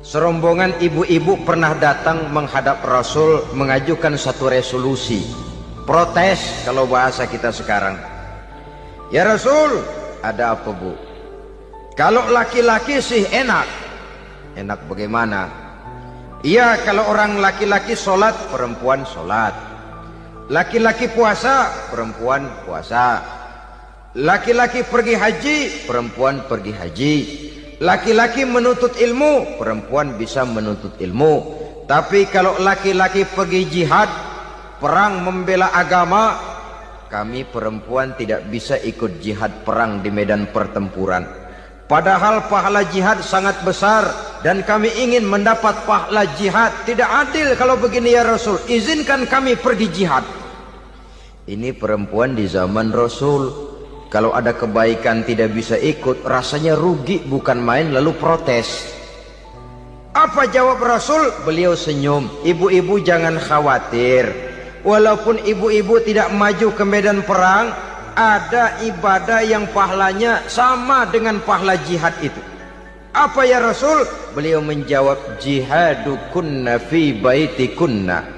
serombongan ibu-ibu pernah datang menghadap Rasul mengajukan satu resolusi, protes kalau bahasa kita sekarang. Ya Rasul, ada apa bu? Kalau laki-laki sih enak. Enak bagaimana? Iya, kalau orang laki-laki sholat, perempuan sholat. Laki-laki puasa, perempuan puasa. Laki-laki pergi haji, perempuan pergi haji. Laki-laki menuntut ilmu, perempuan bisa menuntut ilmu. Tapi kalau laki-laki pergi jihad, perang membela agama, kami perempuan tidak bisa ikut jihad perang di medan pertempuran. Padahal pahala jihad sangat besar dan kami ingin mendapat pahala jihad. Tidak adil kalau begini ya Rasul, izinkan kami pergi jihad. Ini perempuan di zaman Rasul, kalau ada kebaikan tidak bisa ikut, rasanya rugi bukan main, lalu protes. Apa jawab Rasul? Beliau senyum. Ibu-ibu jangan khawatir, walaupun ibu-ibu tidak maju ke medan perang, ada ibadah yang pahalanya sama dengan pahala jihad itu. Apa ya Rasul? Beliau menjawab, jihadukunna fi baitikunna.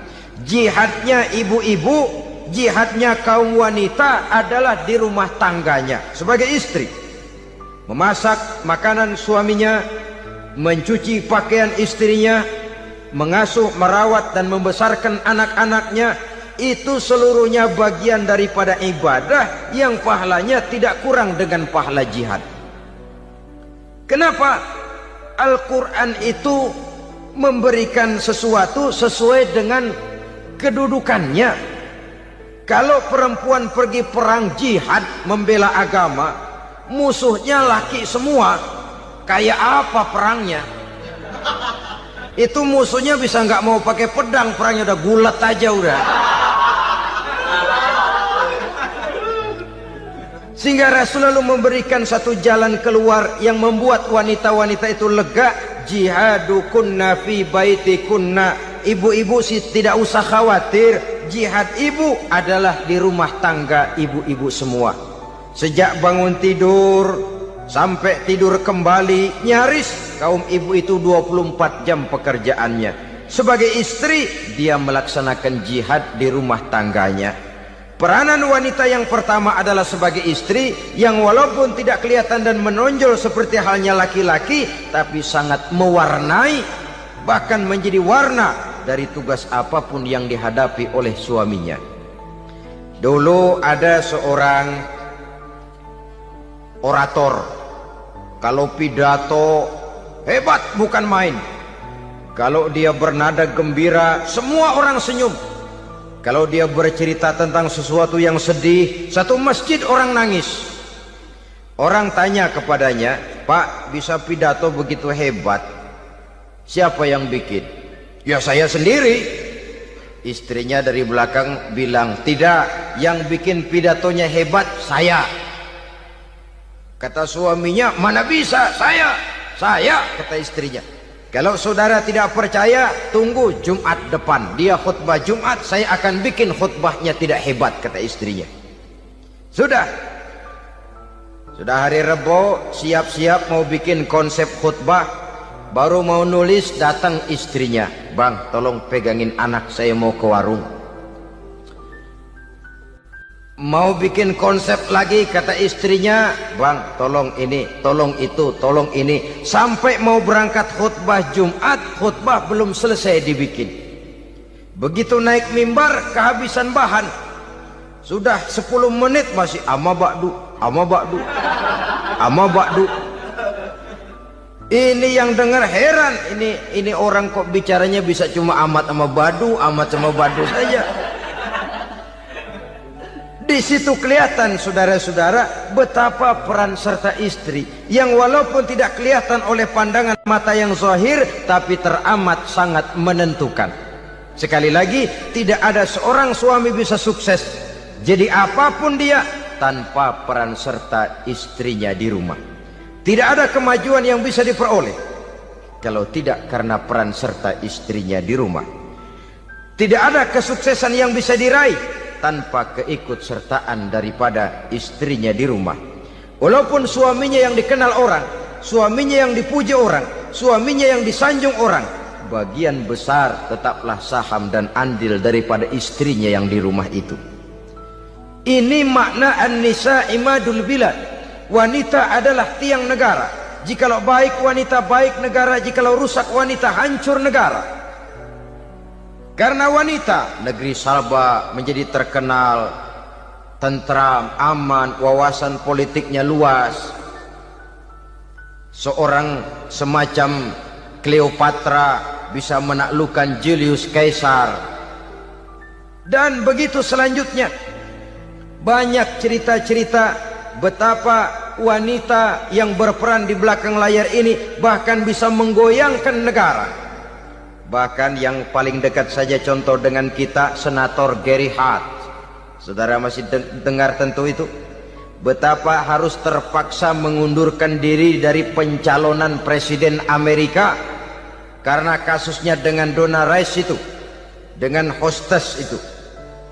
Jihadnya ibu-ibu, jihadnya kaum wanita adalah di rumah tangganya sebagai istri. Memasak makanan suaminya, mencuci pakaian istrinya, mengasuh, merawat dan membesarkan anak-anaknya, itu seluruhnya bagian daripada ibadah yang pahalanya tidak kurang dengan pahala jihad. Kenapa? Al-Quran itu memberikan sesuatu sesuai dengan kedudukannya. Kalau perempuan pergi perang jihad membela agama, musuhnya laki semua, kayak apa perangnya? Itu musuhnya bisa nggak mau pakai pedang, perangnya udah gulat aja udah. Sehingga Rasul lalu memberikan satu jalan keluar yang membuat wanita-wanita itu lega. Jihadukunna fi baitikunna. Ibu-ibu sih tidak usah khawatir, jihad ibu adalah di rumah tangga ibu-ibu semua. Sejak bangun tidur sampai tidur kembali, nyaris kaum ibu itu 24 jam pekerjaannya. Sebagai istri, dia melaksanakan jihad di rumah tangganya. Peranan wanita yang pertama adalah sebagai istri, yang walaupun tidak kelihatan dan menonjol seperti halnya laki-laki, tapi sangat mewarnai, bahkan menjadi warna dari tugas apapun yang dihadapi oleh suaminya. Dulu ada seorang orator, kalau pidato hebat bukan main. Kalau dia bernada gembira, semua orang senyum. Kalau dia bercerita tentang sesuatu yang sedih, satu masjid orang nangis. Orang tanya kepadanya, Pak, bisa pidato begitu hebat, siapa yang bikin? Ya saya sendiri. Istrinya dari belakang bilang, tidak, yang bikin pidatonya hebat saya. Kata suaminya, mana bisa, saya, kata istrinya. Kalau saudara tidak percaya, tunggu Jumat depan, dia khutbah Jumat, saya akan bikin khutbahnya tidak hebat, kata istrinya. Sudah hari Rebo, siap-siap mau bikin konsep khutbah, baru mau nulis, datang istrinya, Bang, tolong pegangin anak, saya mau ke warung. Mau bikin konsep lagi, kata istrinya, Bang, tolong ini, tolong itu, tolong ini. Sampai mau berangkat khutbah Jumat, khutbah belum selesai dibikin. Begitu naik mimbar, kehabisan bahan. Sudah 10 menit masih ama ba'du. Ini yang dengar heran, ini orang kok bicaranya bisa cuma amat sama badu saja. Di situ kelihatan saudara-saudara betapa peran serta istri yang walaupun tidak kelihatan oleh pandangan mata yang zahir, tapi teramat sangat menentukan. Sekali lagi, tidak ada seorang suami bisa sukses jadi apapun dia tanpa peran serta istrinya di rumah. Tidak ada kemajuan yang bisa diperoleh kalau tidak karena peran serta istrinya di rumah. Tidak ada kesuksesan yang bisa diraih tanpa keikutsertaan daripada istrinya di rumah. Walaupun suaminya yang dikenal orang, suaminya yang dipuji orang, suaminya yang disanjung orang, bagian besar tetaplah saham dan andil daripada istrinya yang di rumah itu. Ini makna an-nisa imadul bilad. Wanita adalah tiang negara. Jikalau baik wanita, baik negara. Jikalau rusak wanita, hancur negara. Karena wanita, negeri Salba menjadi terkenal, tentram, aman, wawasan politiknya luas. Seorang semacam Cleopatra bisa menaklukkan Julius Caesar. Dan begitu selanjutnya. Banyak cerita-cerita betapa wanita yang berperan di belakang layar ini bahkan bisa menggoyangkan negara. Bahkan yang paling dekat saja contoh dengan kita, Senator Gary Hart. Saudara masih dengar tentu itu, betapa harus terpaksa mengundurkan diri dari pencalonan presiden Amerika karena kasusnya dengan Donna Rice itu, dengan hostess itu.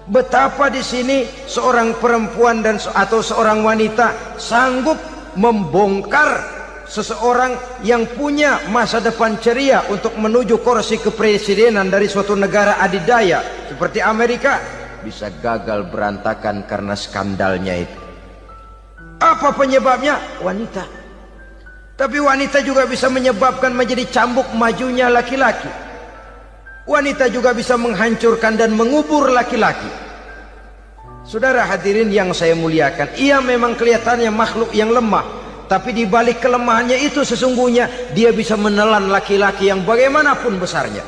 Betapa di sini seorang perempuan atau seorang wanita sanggup membongkar seseorang yang punya masa depan ceria untuk menuju kursi kepresidenan dari suatu negara adidaya seperti Amerika, bisa gagal berantakan karena skandalnya itu. Apa penyebabnya? Wanita. Tapi wanita juga bisa menyebabkan menjadi cambuk majunya laki-laki. Wanita juga bisa menghancurkan dan mengubur laki-laki. Saudara hadirin yang saya muliakan, ia memang kelihatannya makhluk yang lemah, tapi di balik kelemahannya itu sesungguhnya dia bisa menelan laki-laki yang bagaimanapun besarnya.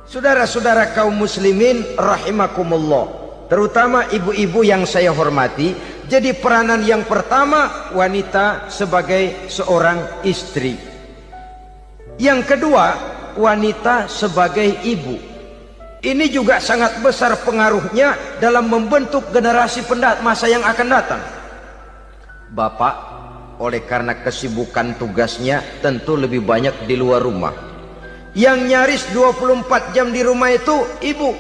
Saudara-saudara kaum muslimin rahimakumullah, terutama ibu-ibu yang saya hormati, jadi peranan yang pertama wanita sebagai seorang istri. Yang kedua, wanita sebagai ibu. Ini juga sangat besar pengaruhnya dalam membentuk generasi masa yang akan datang. Bapak, oleh karena kesibukan tugasnya tentu lebih banyak di luar rumah. Yang nyaris 24 jam di rumah itu ibu.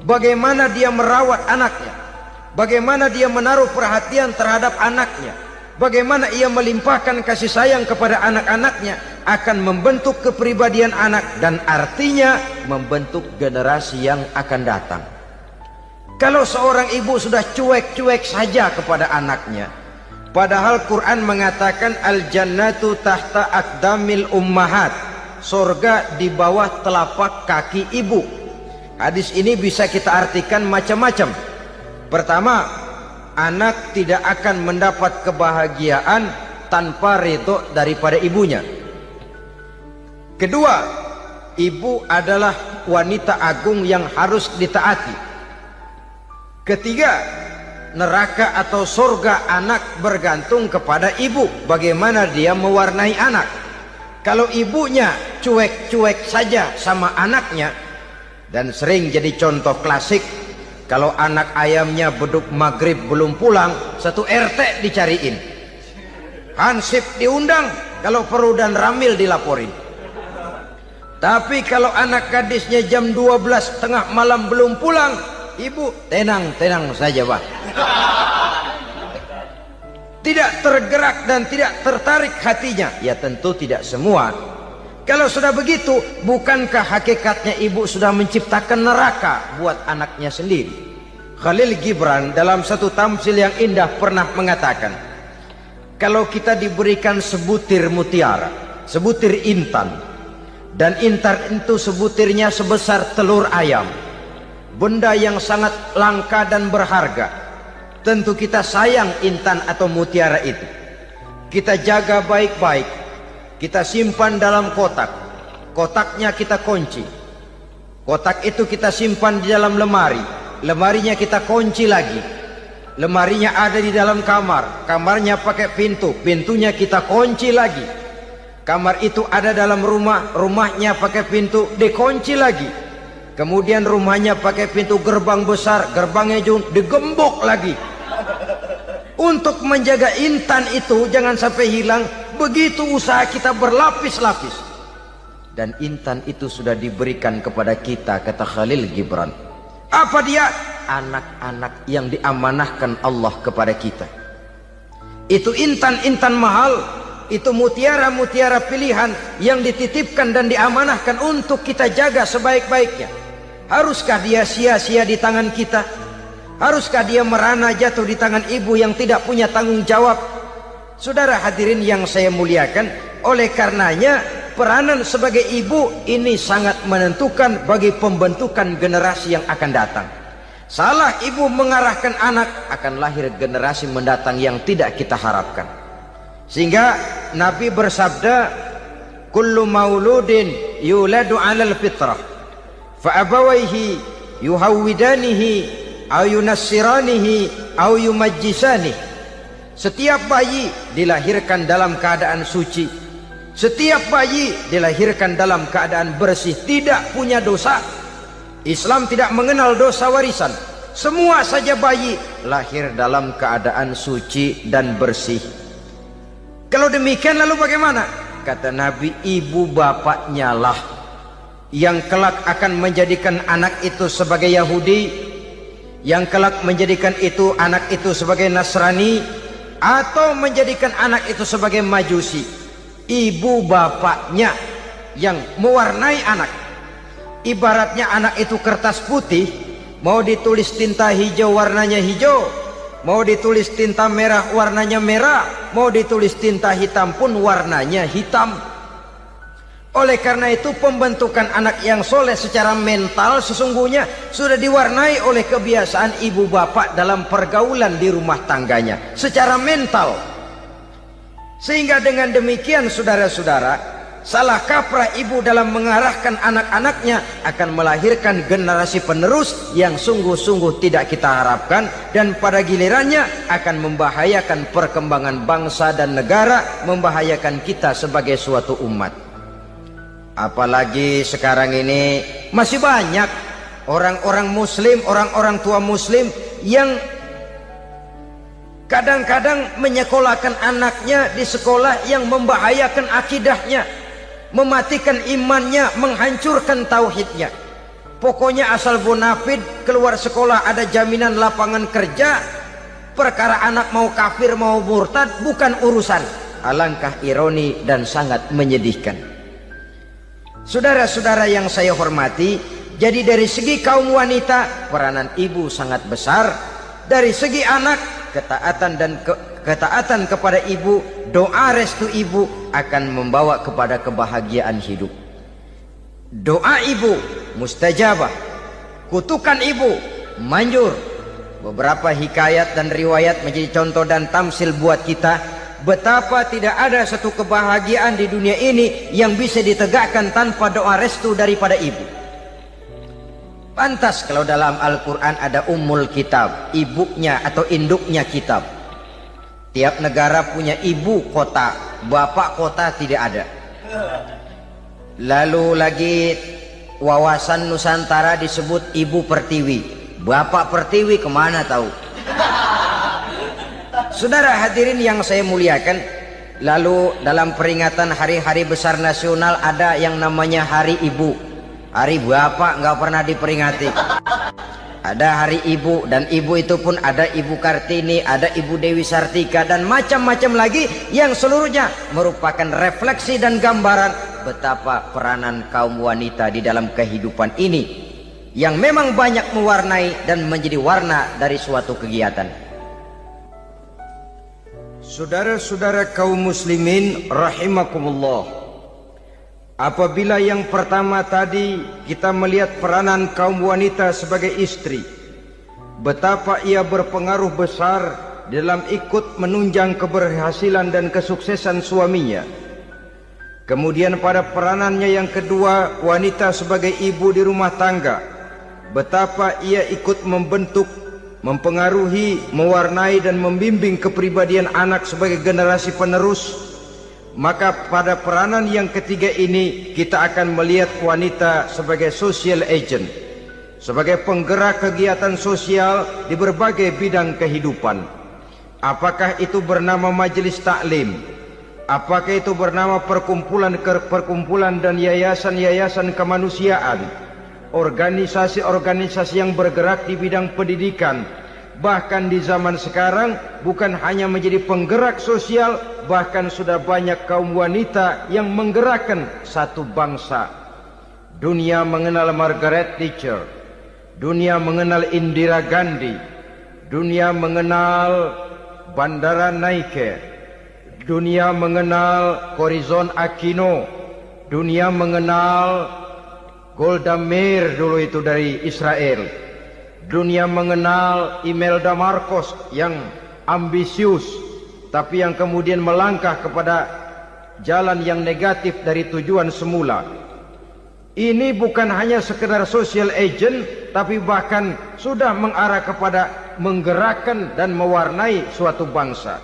Bagaimana dia merawat anaknya, bagaimana dia menaruh perhatian terhadap anaknya, bagaimana ia melimpahkan kasih sayang kepada anak-anaknya, akan membentuk kepribadian anak dan artinya membentuk generasi yang akan datang. Kalau seorang ibu sudah cuek-cuek saja kepada anaknya, padahal Quran mengatakan al-jannatu tahta aqdamil ummahat, surga di bawah telapak kaki ibu. Hadis ini bisa kita artikan macam-macam. Pertama, anak tidak akan mendapat kebahagiaan tanpa ridho daripada ibunya. Kedua, ibu adalah wanita agung yang harus ditaati. Ketiga, neraka atau surga anak bergantung kepada ibu, bagaimana dia mewarnai anak. Kalau ibunya cuek-cuek saja sama anaknya, dan sering jadi contoh klasik, kalau anak ayamnya beduk maghrib belum pulang, satu RT dicariin, hansip diundang, kalau perlu dan ramil dilaporin. Tapi kalau anak gadisnya jam 12 tengah malam belum pulang, ibu tenang-tenang saja Pak, tidak tergerak dan tidak tertarik hatinya. Ya tentu tidak semua. Kalau sudah begitu, bukankah hakikatnya ibu sudah menciptakan neraka buat anaknya sendiri? Khalil Gibran dalam satu tamsil yang indah pernah mengatakan, kalau kita diberikan sebutir mutiara, sebutir intan, dan intan itu sebutirnya sebesar telur ayam, benda yang sangat langka dan berharga, tentu kita sayang intan atau mutiara itu. Kita jaga baik-baik, kita simpan dalam kotak, kotaknya kita kunci, kotak itu kita simpan di dalam lemari, lemarinya kita kunci lagi, lemarinya ada di dalam kamar, kamarnya pakai pintu, pintunya kita kunci lagi, kamar itu ada dalam rumah, rumahnya pakai pintu, dikunci lagi, kemudian rumahnya pakai pintu gerbang besar, gerbangnya juga digembok lagi. Untuk menjaga intan itu jangan sampai hilang, begitu usaha kita berlapis-lapis. Dan intan itu sudah diberikan kepada kita, kata Khalil Gibran. Apa dia? Anak-anak yang diamanahkan Allah kepada kita. Itu intan-intan mahal, itu mutiara-mutiara pilihan yang dititipkan dan diamanahkan untuk kita jaga sebaik-baiknya. Haruskah dia sia-sia di tangan kita? Haruskah dia merana jatuh di tangan ibu yang tidak punya tanggung jawab? Saudara hadirin yang saya muliakan, oleh karenanya peranan sebagai ibu ini sangat menentukan bagi pembentukan generasi yang akan datang. Salah ibu mengarahkan anak, akan lahir generasi mendatang yang tidak kita harapkan. Sehingga Nabi bersabda, kullu mauludin yuladu 'alal fitrah fa abawaihi yuhawwidanihi aw yunassiranihi aw yumajjisanihi. Setiap bayi dilahirkan dalam keadaan suci. Setiap bayi dilahirkan dalam keadaan bersih, tidak punya dosa. Islam tidak mengenal dosa warisan. Semua saja bayi lahir dalam keadaan suci dan bersih. Kalau demikian lalu bagaimana? Kata Nabi, ibu bapaknya lah yang kelak akan menjadikan anak itu sebagai Yahudi, yang kelak menjadikan itu anak itu sebagai Nasrani, atau menjadikan anak itu sebagai Majusi. Ibu bapaknya yang mewarnai anak. Ibaratnya anak itu kertas putih, mau ditulis tinta hijau warnanya hijau, mau ditulis tinta merah warnanya merah, mau ditulis tinta hitam pun warnanya hitam. Oleh karena itu pembentukan anak yang soleh secara mental sesungguhnya sudah diwarnai oleh kebiasaan ibu bapak dalam pergaulan di rumah tangganya secara mental. Sehingga dengan demikian saudara-saudara, salah kaprah ibu dalam mengarahkan anak-anaknya akan melahirkan generasi penerus yang sungguh-sungguh tidak kita harapkan, dan pada gilirannya akan membahayakan perkembangan bangsa dan negara, membahayakan kita sebagai suatu umat. Apalagi sekarang ini masih banyak orang-orang muslim, orang-orang tua muslim yang kadang-kadang menyekolahkan anaknya di sekolah yang membahayakan akidahnya, mematikan imannya, menghancurkan tauhidnya. Pokoknya asal bonafid keluar sekolah ada jaminan lapangan kerja, perkara anak mau kafir mau murtad bukan urusan. Alangkah ironi dan sangat menyedihkan. Saudara-saudara yang saya hormati, jadi dari segi kaum wanita peranan ibu sangat besar. Dari segi anak, ketaatan kepada ibu, doa restu ibu akan membawa kepada kebahagiaan hidup. Doa ibu mustajabah, kutukan ibu manjur. Beberapa hikayat dan riwayat menjadi contoh dan tamsil buat kita betapa tidak ada satu kebahagiaan di dunia ini yang bisa ditegakkan tanpa doa restu daripada ibu. Pantas kalau dalam Al-Quran ada ummul kitab, ibunya atau induknya kitab. Tiap negara punya ibu kota, bapak kota tidak ada. Lalu lagi wawasan Nusantara disebut ibu pertiwi, bapak pertiwi kemana tahu. Saudara hadirin yang saya muliakan, lalu dalam peringatan hari-hari besar nasional ada yang namanya Hari Ibu. Hari bapak nggak pernah diperingati. Ada Hari Ibu, dan ibu itu pun ada Ibu Kartini, ada Ibu Dewi Sartika, dan macam-macam lagi yang seluruhnya merupakan refleksi dan gambaran betapa peranan kaum wanita di dalam kehidupan ini yang memang banyak mewarnai dan menjadi warna dari suatu kegiatan. Saudara-saudara kaum muslimin rahimakumullah, apabila yang pertama tadi kita melihat peranan kaum wanita sebagai istri, betapa ia berpengaruh besar dalam ikut menunjang keberhasilan dan kesuksesan suaminya. Kemudian pada peranannya yang kedua, wanita sebagai ibu di rumah tangga, betapa ia ikut membentuk, mempengaruhi, mewarnai dan membimbing kepribadian anak sebagai generasi penerus. Maka pada peranan yang ketiga ini kita akan melihat wanita sebagai social agent, sebagai penggerak kegiatan sosial di berbagai bidang kehidupan. Apakah itu bernama majelis taklim, apakah itu bernama perkumpulan dan yayasan-yayasan kemanusiaan, organisasi-organisasi yang bergerak di bidang pendidikan, bahkan di zaman sekarang bukan hanya menjadi penggerak sosial, bahkan sudah banyak kaum wanita yang menggerakkan satu bangsa. Dunia mengenal Margaret Thatcher, dunia mengenal Indira Gandhi, dunia mengenal Bandara Naike, dunia mengenal Corazon Aquino, dunia mengenal Golda Meir dulu itu dari Israel. Dunia mengenal Imelda Marcos yang ambisius, tapi yang kemudian melangkah kepada jalan yang negatif dari tujuan semula. Ini bukan hanya sekedar social agent, tapi bahkan sudah mengarah kepada menggerakkan dan mewarnai suatu bangsa.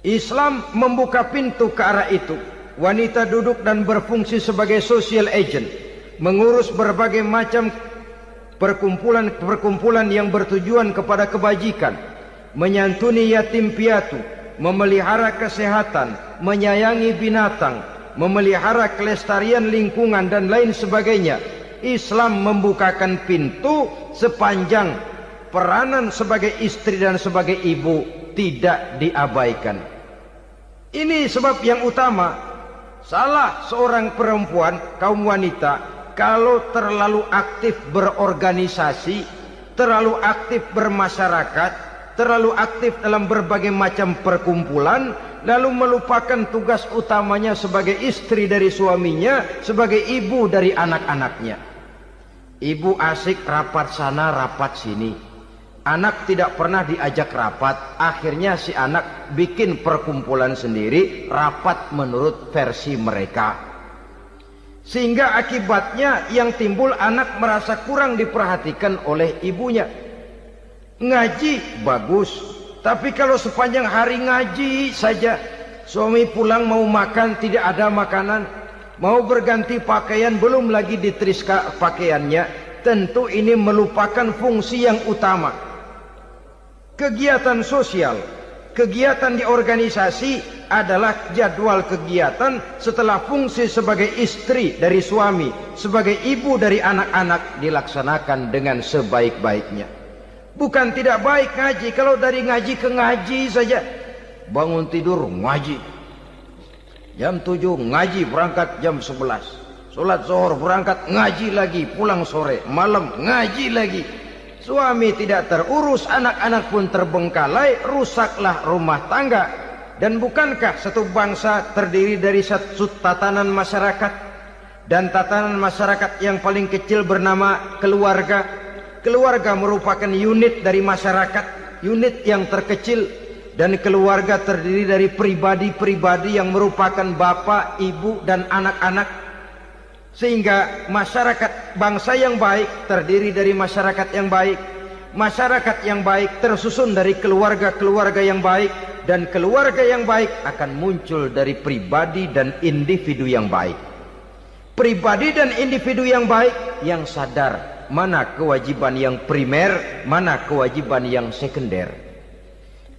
Islam membuka pintu ke arah itu. Wanita duduk dan berfungsi sebagai social agent, mengurus berbagai macam perkumpulan-perkumpulan yang bertujuan kepada kebajikan, menyantuni yatim piatu, memelihara kesehatan, menyayangi binatang, memelihara kelestarian lingkungan dan lain sebagainya. Islam membukakan pintu sepanjang peranan sebagai istri dan sebagai ibu tidak diabaikan. Ini sebab yang utama. Salah seorang perempuan, kaum wanita, kalau terlalu aktif berorganisasi, terlalu aktif bermasyarakat, terlalu aktif dalam berbagai macam perkumpulan, lalu melupakan tugas utamanya sebagai istri dari suaminya, sebagai ibu dari anak-anaknya. Ibu asik rapat sana, rapat sini. Anak tidak pernah diajak rapat, akhirnya si anak bikin perkumpulan sendiri, rapat menurut versi mereka. Sehingga akibatnya yang timbul anak merasa kurang diperhatikan oleh ibunya. Ngaji bagus, tapi kalau sepanjang hari ngaji saja, suami pulang mau makan tidak ada makanan, mau berganti pakaian belum lagi diteriska pakaiannya, tentu ini melupakan fungsi yang utama. Kegiatan sosial, kegiatan di organisasi adalah jadwal kegiatan setelah fungsi sebagai istri dari suami, sebagai ibu dari anak-anak dilaksanakan dengan sebaik-baiknya. Bukan tidak baik ngaji, kalau dari ngaji ke ngaji saja. Bangun tidur ngaji, jam 7 ngaji, berangkat jam 11. Sholat zuhur berangkat ngaji lagi, pulang sore, malam ngaji lagi. Suami tidak terurus, anak-anak pun terbengkalai, rusaklah rumah tangga. Dan bukankah satu bangsa terdiri dari satu tatanan masyarakat, dan tatanan masyarakat yang paling kecil bernama keluarga. Keluarga merupakan unit dari masyarakat, unit yang terkecil, dan keluarga terdiri dari pribadi-pribadi yang merupakan bapak, ibu, dan anak-anak. Sehingga masyarakat bangsa yang baik terdiri dari masyarakat yang baik. Masyarakat yang baik tersusun dari keluarga-keluarga yang baik, dan keluarga yang baik akan muncul dari pribadi dan individu yang baik. Pribadi dan individu yang baik yang sadar mana kewajiban yang primer, mana kewajiban yang sekunder.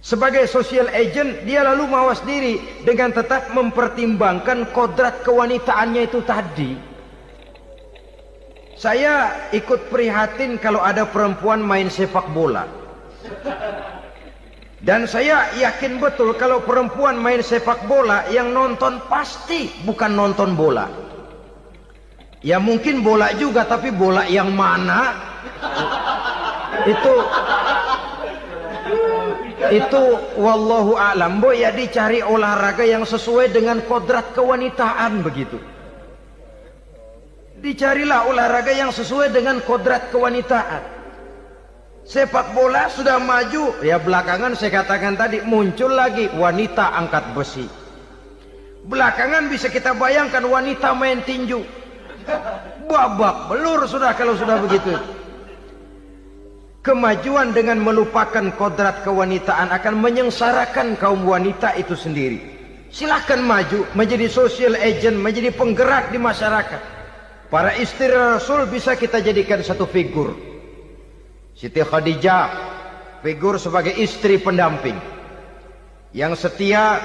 Sebagai social agent, dia lalu mawas diri dengan tetap mempertimbangkan kodrat kewanitaannya itu tadi. Saya ikut prihatin kalau ada perempuan main sepak bola. Dan saya yakin betul kalau perempuan main sepak bola, yang nonton pasti bukan nonton bola. Ya mungkin bola juga, tapi bola yang mana? Itu wallahu a'lam. Boy, ya dicari olahraga yang sesuai dengan kodrat kewanitaan begitu. Dicarilah olahraga yang sesuai dengan kodrat kewanitaan. Sepak bola sudah maju, ya belakangan saya katakan tadi muncul lagi wanita angkat besi. Belakangan bisa kita bayangkan wanita main tinju. Babak belur sudah kalau sudah begitu. Kemajuan dengan melupakan kodrat kewanitaan akan menyengsarakan kaum wanita itu sendiri. Silahkan maju menjadi social agent, menjadi penggerak di masyarakat. Para istri Rasul bisa kita jadikan satu figur. Siti Khadijah, figur sebagai istri pendamping yang setia.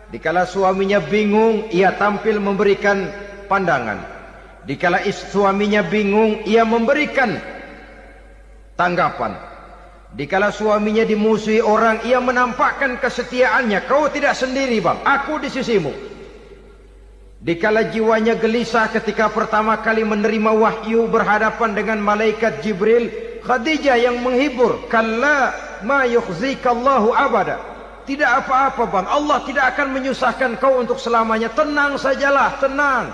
Dikala suaminya bingung, ia tampil memberikan pandangan. Dikala suaminya bingung, ia memberikan tanggapan. Dikala suaminya dimusuhi orang, ia menampakkan kesetiaannya. Kau tidak sendiri bang, aku di sisimu. Dikala jiwanya gelisah ketika pertama kali menerima wahyu berhadapan dengan malaikat Jibril, Khadijah yang menghibur. Kalla ma yukhzikallahu abada. Tidak apa-apa bang, Allah tidak akan menyusahkan kau untuk selamanya. Tenang sajalah, tenang.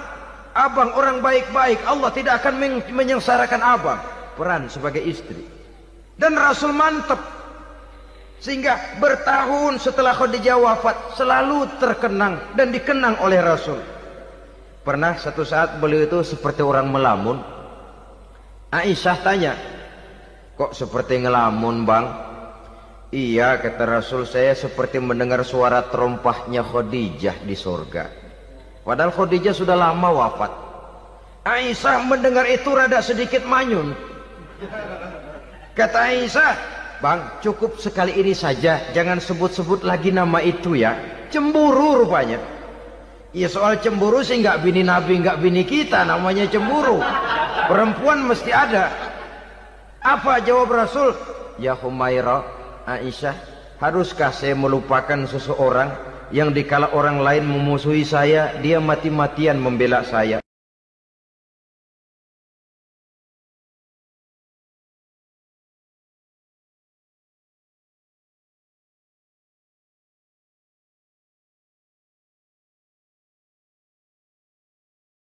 Abang orang baik-baik, Allah tidak akan menyengsarakan abang. Peran sebagai istri. Dan Rasul mantap. Sehingga bertahun setelah Khadijah wafat, selalu terkenang dan dikenang oleh Rasul. Pernah satu saat beliau itu seperti orang melamun. Aisyah tanya, kok seperti ngelamun bang? Iya, kata Rasul, saya seperti mendengar suara terompahnya Khadijah di surga. Padahal Khadijah sudah lama wafat. Aisyah mendengar itu rada sedikit manyun. Kata Aisyah, bang, cukup sekali ini saja, jangan sebut-sebut lagi nama itu ya. Cemburu rupanya. Ya soal cemburu sih nggak bini Nabi, nggak bini kita, namanya cemburu. Perempuan mesti ada. Apa jawab Rasul? Ya Humairah, Aisyah, haruskah saya melupakan seseorang yang dikala orang lain memusuhi saya, dia mati-matian membela saya?